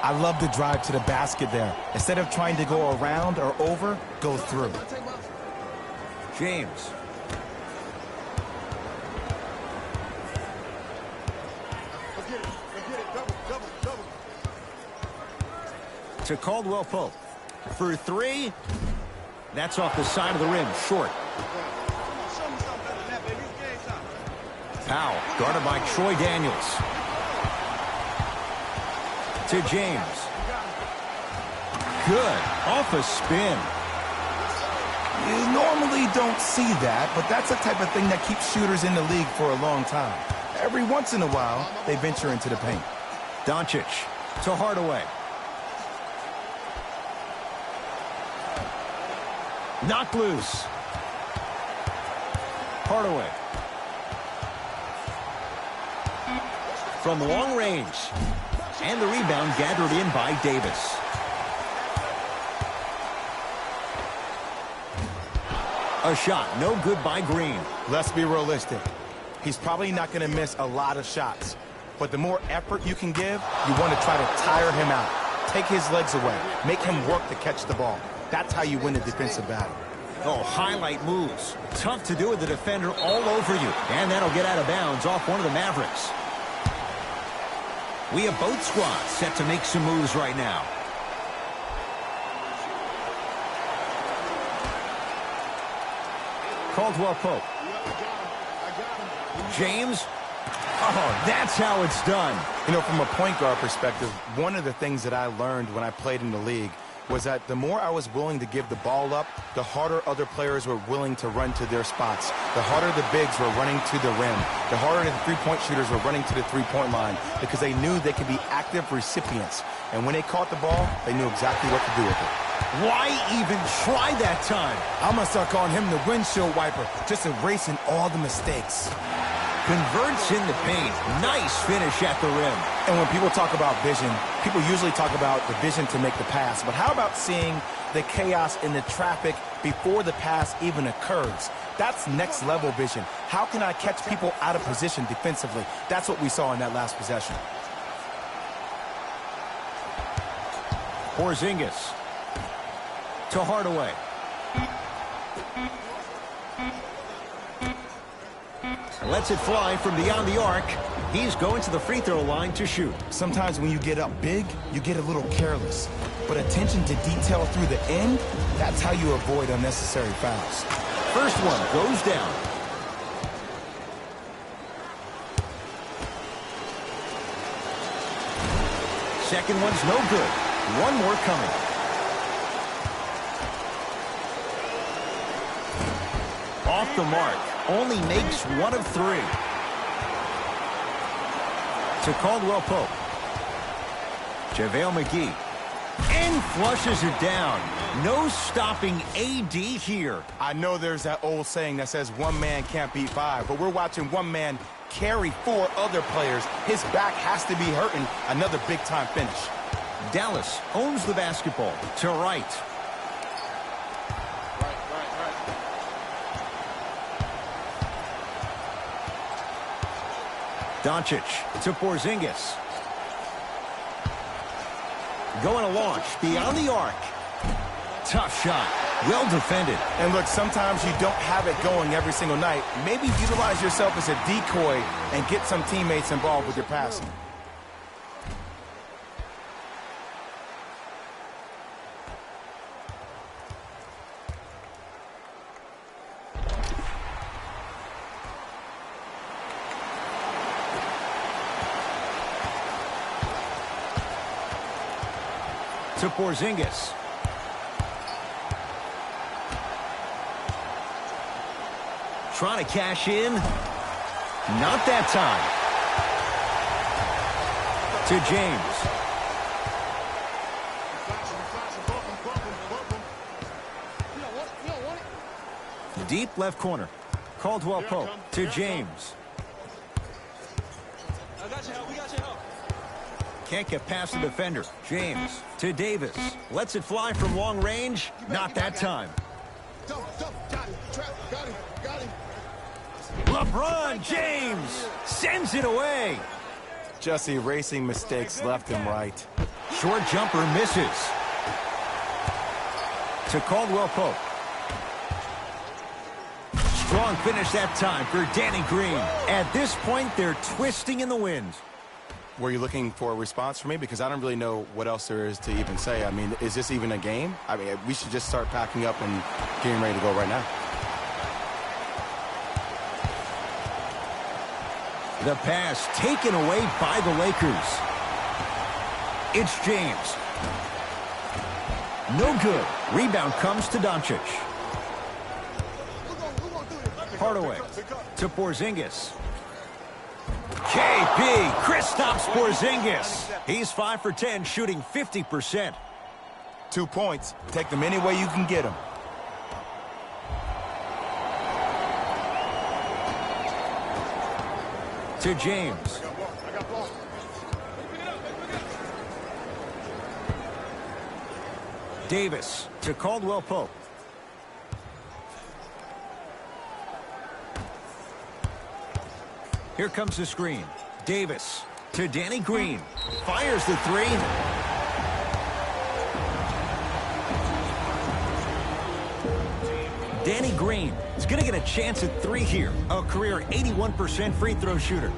I love the drive to the basket there. Instead of trying to go around or over, go through. James. To Caldwell Pope. For three. That's off the side of the rim. Short. Powell, guarded by Troy Daniels. To James. Good. Off a spin. You normally don't see that, but that's the type of thing that keeps shooters in the league for a long time. Every once in a while, they venture into the paint. Doncic to Hardaway. Knocked loose. Hardaway. From long range. And the rebound gathered in by Davis. A shot, no good by Green. Let's be realistic. He's probably not going to miss a lot of shots. But the more effort you can give, you want to try to tire him out. Take his legs away. Make him work to catch the ball. That's how you win a defensive battle. Oh, highlight moves. Tough to do with the defender all over you. And that'll get out of bounds off one of the Mavericks. We have both squads set to make some moves right now. Caldwell Pope. James. Oh, that's how it's done. You know, from a point guard perspective, one of the things that I learned when I played in the league was that the more I was willing to give the ball up, the harder other players were willing to run to their spots. The harder the bigs were running to the rim. The harder the three-point shooters were running to the three-point line because they knew they could be active recipients. And when they caught the ball, they knew exactly what to do with it. Why even try that time? I'm going to start calling him the windshield wiper, just erasing all the mistakes. Converts in the paint. Nice finish at the rim. And when people talk about vision, people usually talk about the vision to make the pass. But how about seeing the chaos in the traffic before the pass even occurs? That's next level vision. How can I catch people out of position defensively? That's what we saw in that last possession. Porzingis to Hardaway. Lets it fly from beyond the arc. He's going to the free throw line to shoot. Sometimes when you get up big, you get a little careless. But attention to detail through the end, that's how you avoid unnecessary fouls. First one goes down. Second one's no good. One more coming. Off the mark. Only makes one of three. To Caldwell Pope. JaVale McGee. And flushes it down. No stopping AD here. I know there's that old saying that says one man can't beat five, but we're watching one man carry four other players. His back has to be hurting. Another big-time finish. Dallas owns the basketball to right. Doncic to Porzingis. Going to launch beyond the arc. Tough shot. Well defended. And look, sometimes you don't have it going every single night. Maybe utilize yourself as a decoy and get some teammates involved with your passing. To Porzingis. Trying to cash in. Not that time. To James. Deep left corner. Caldwell Pope to James. Can't get past the defender. James to Davis. Lets it fly from long range. Not that time. LeBron James sends it away. Just erasing mistakes left and right. Short jumper misses. To Caldwell Pope. Strong finish that time for Danny Green. At this point, they're twisting in the wind. Were you looking for a response from me? Because I don't really know what else there is to even say. I mean, is this even a game? I mean, we should just start packing up and getting ready to go right now. The pass taken away by the Lakers. It's James. No good. Rebound comes to Doncic. Hardaway to Porzingis. KP, Kristaps Porzingis. He's 5 for 10, shooting 50%. 2 points. Take them any way you can get them. To James. Davis to Caldwell Pope. Here comes the screen. Davis to Danny Green. Fires the three. Danny Green is going to get a chance at three here. A career 81% free throw shooter.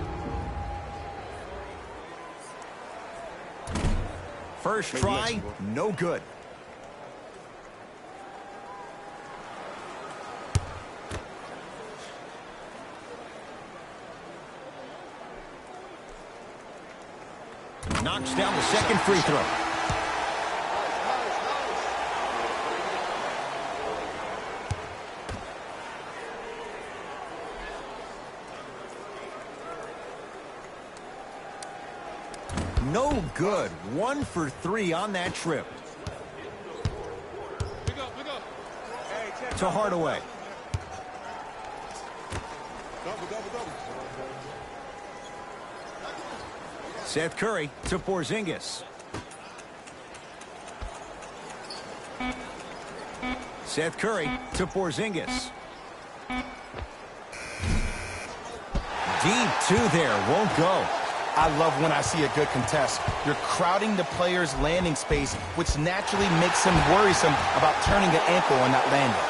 First try, no good. Knocks down the second free throw. No good. 1 for 3 on that trip. To Hardaway. Seth Curry to Porzingis. Seth Curry to Porzingis. Deep two there, won't go. I love when I see a good contest. You're crowding the player's landing space, which naturally makes him worrisome about turning an ankle on that landing.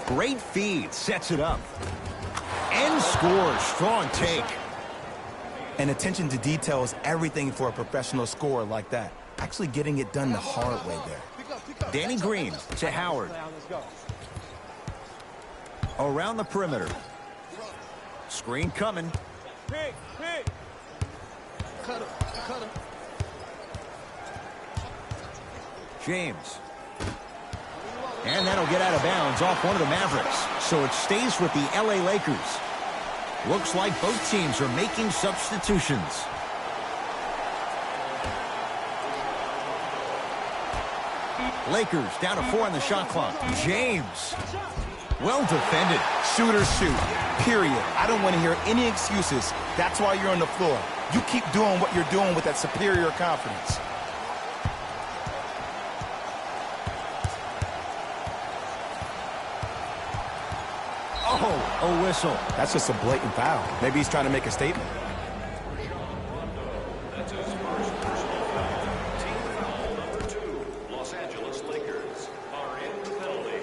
Great feed, sets it up. And scores. Strong take. And attention to detail is everything for a professional scorer like that. Actually getting it done the hard way there. Danny Green to Howard. Around the perimeter. Screen coming. James. And that'll get out of bounds off one of the Mavericks. So it stays with the LA Lakers. Looks like both teams are making substitutions. Lakers down to 4 on the shot clock. James. Well defended. Shooters shoot, period. I don't want to hear any excuses. That's why you're on the floor. You keep doing what you're doing with that superior confidence. Oh, a whistle. That's just a blatant foul. Maybe he's trying to make a statement. That's his first personal foul. Team foul number 2. Los Angeles Lakers are in the penalty.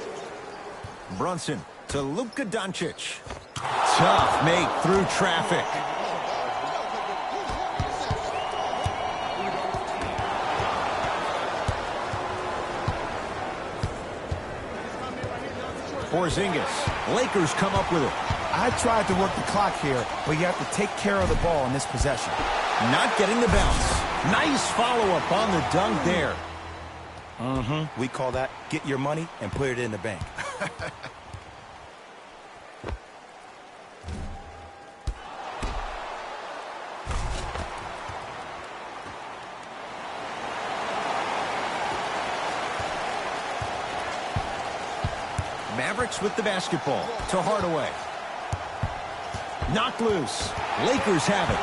Brunson to Luka Doncic. Tough make through traffic. Porzingis. Lakers come up with it. I tried to work the clock here, but you have to take care of the ball in this possession. Not getting the bounce. Nice follow-up on the dunk there. We call that get your money and put it in the bank. Mavericks with the basketball to Hardaway. Knocked loose. Lakers have it.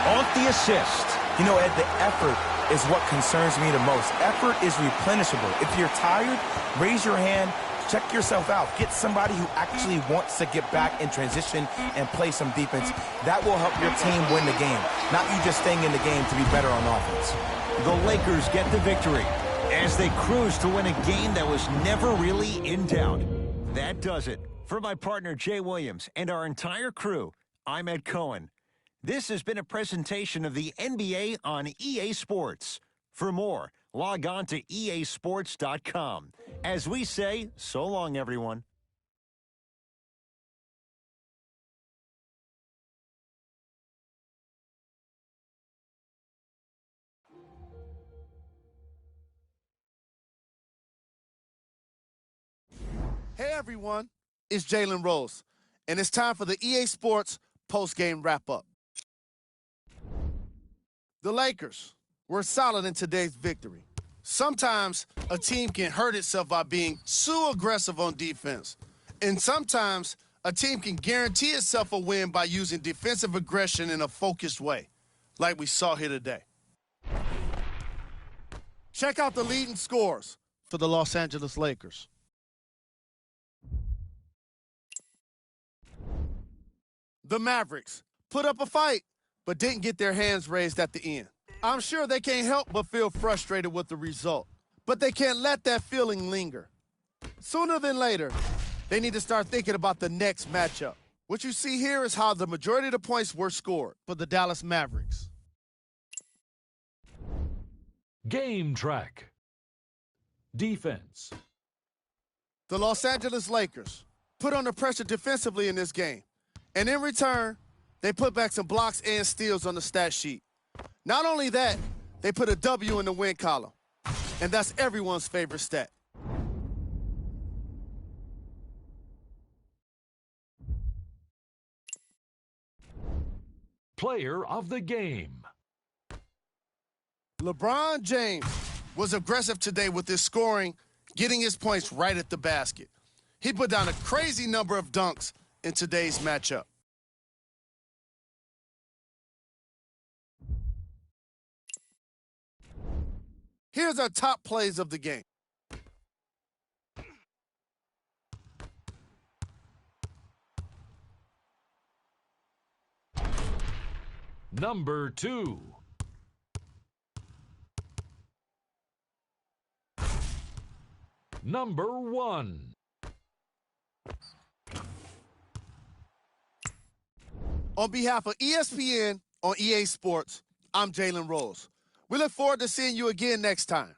Off the assist. You know, Ed, the effort is what concerns me the most. Effort is replenishable. If you're tired, raise your hand, check yourself out. Get somebody who actually wants to get back in transition and play some defense. That will help your team win the game, not you just staying in the game to be better on offense. The Lakers get the victory as they cruise to win a game that was never really in doubt. That does it. For my partner, Jay Williams, and our entire crew, I'm Ed Cohen. This has been a presentation of the NBA on EA Sports. For more, log on to easports.com. As we say, so long, everyone. Hey everyone, it's Jalen Rose, and it's time for the EA Sports post-game wrap-up. The Lakers were solid in today's victory. Sometimes a team can hurt itself by being too aggressive on defense, and sometimes a team can guarantee itself a win by using defensive aggression in a focused way, like we saw here today. Check out the leading scores for the Los Angeles Lakers. The Mavericks put up a fight, but didn't get their hands raised at the end. I'm sure they can't help but feel frustrated with the result, but they can't let that feeling linger. Sooner than later, they need to start thinking about the next matchup. What you see here is how the majority of the points were scored for the Dallas Mavericks. Game track. Defense. The Los Angeles Lakers put under pressure defensively in this game. And in return, they put back some blocks and steals on the stat sheet. Not only that, they put a W in the win column. And that's everyone's favorite stat. Player of the game. LeBron James was aggressive today with his scoring, getting his points right at the basket. He put down a crazy number of dunks in today's matchup. Here's our top plays of the game. Number 2. Number 1. On behalf of ESPN on EA Sports, I'm Jalen Rose. We look forward to seeing you again next time.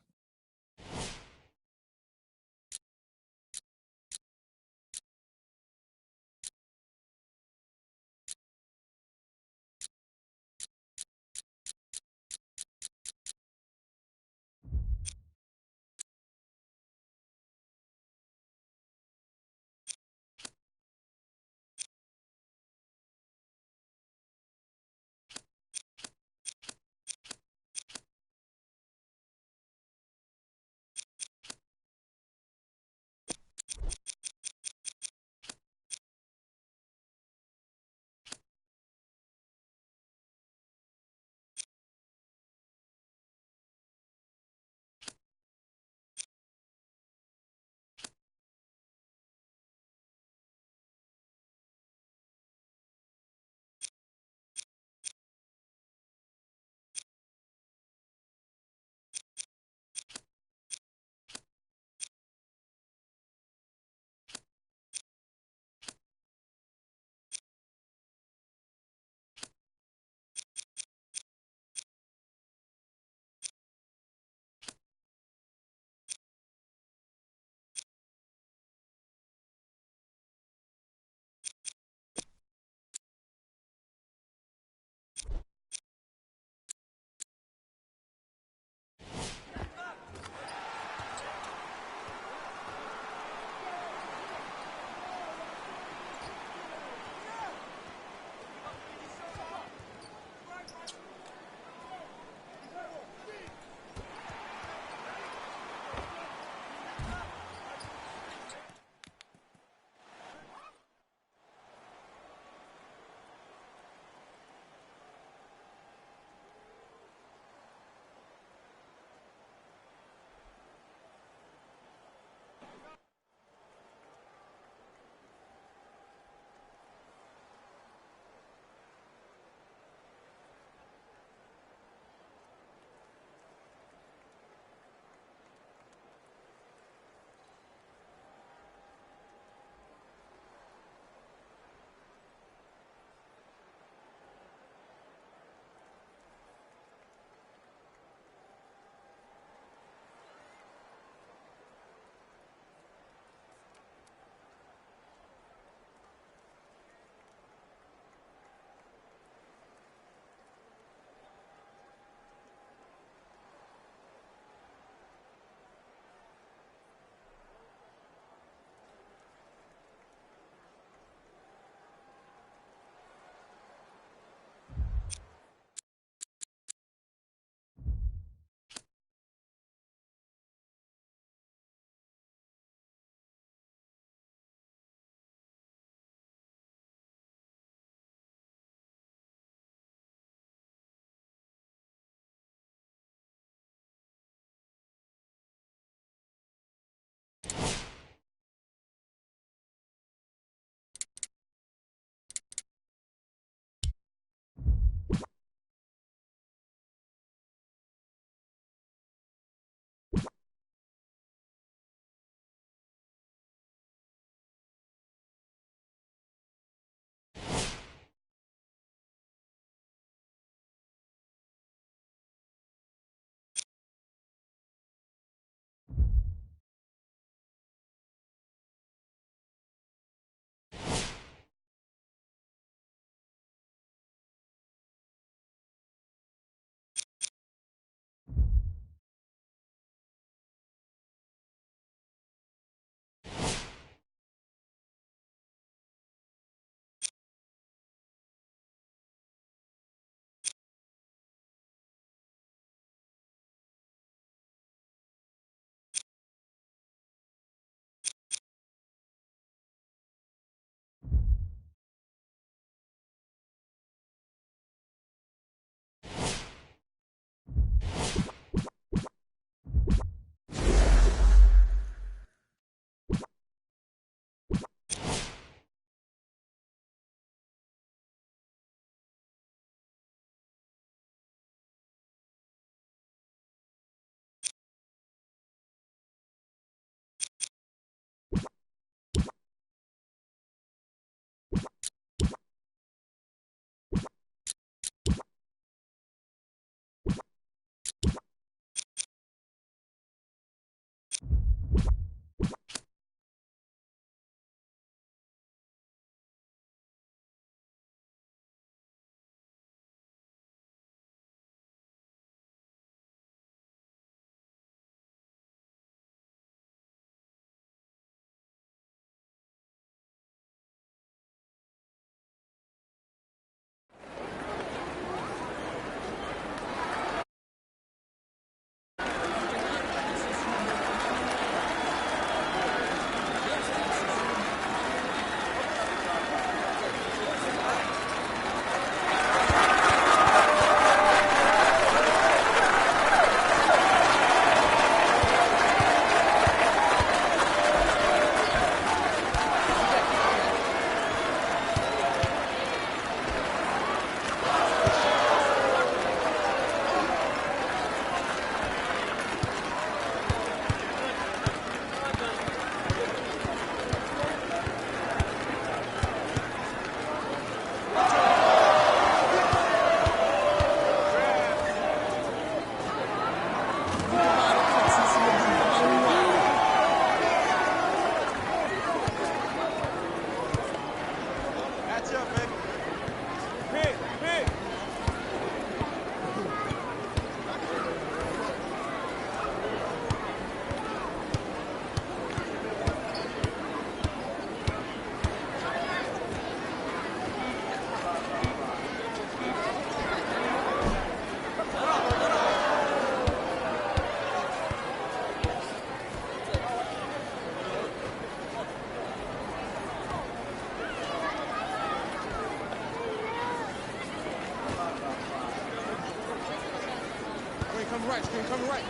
coming right. Screen coming right.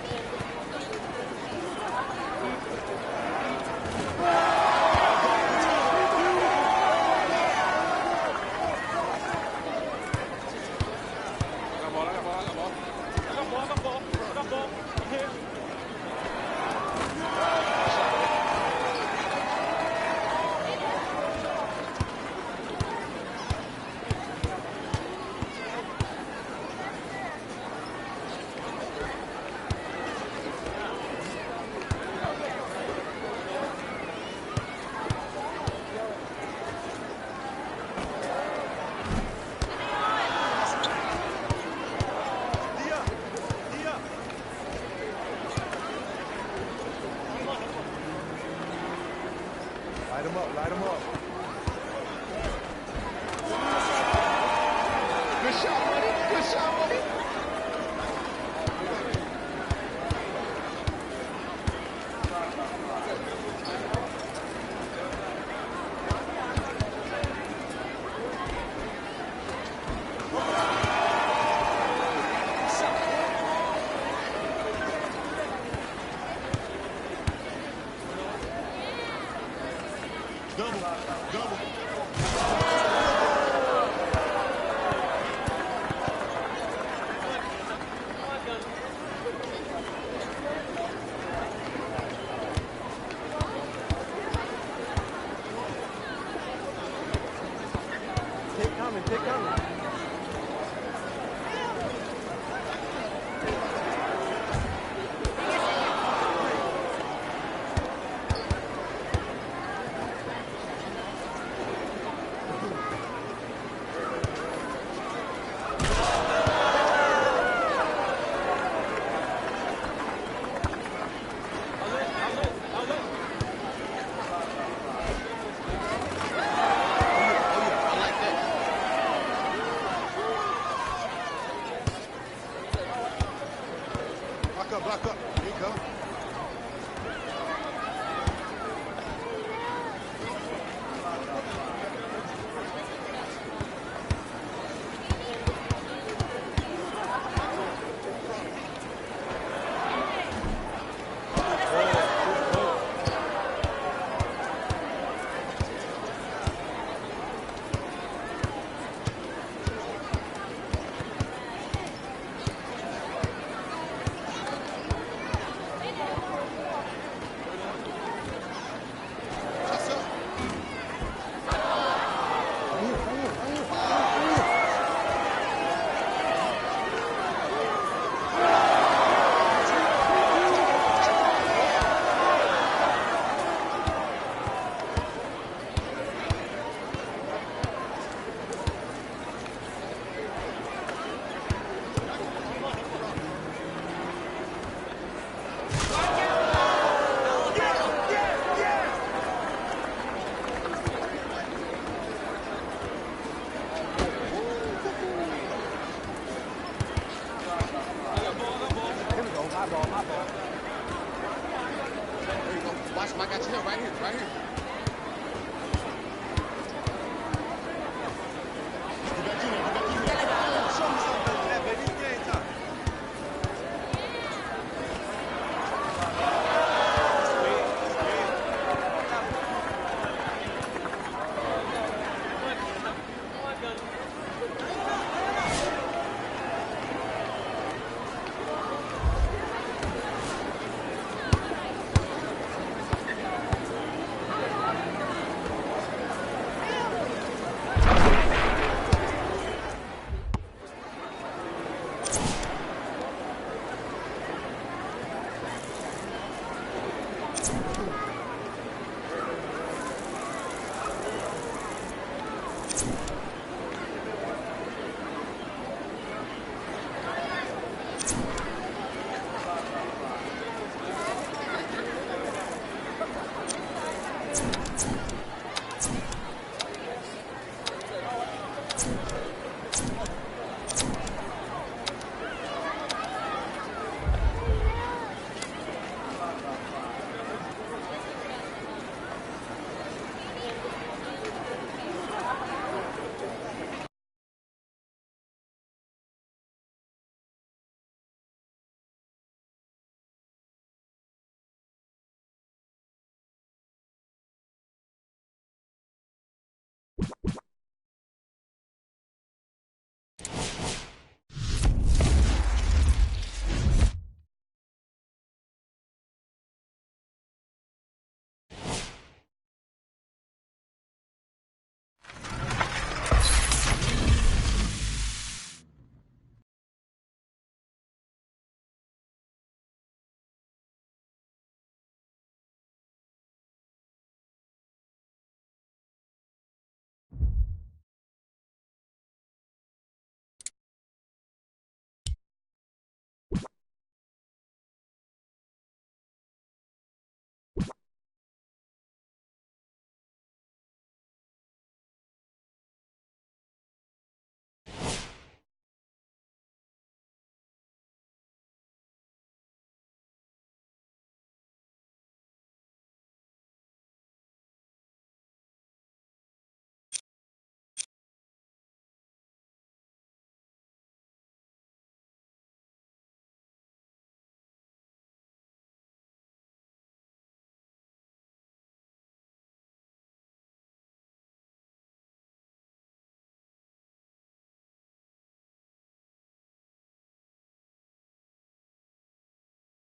Light him up. Good shot, buddy. Good shot, buddy. Take coming. Block up. Here you go. Watch him, I got you here, right here, right here. Show me something better than that, baby. It's game time.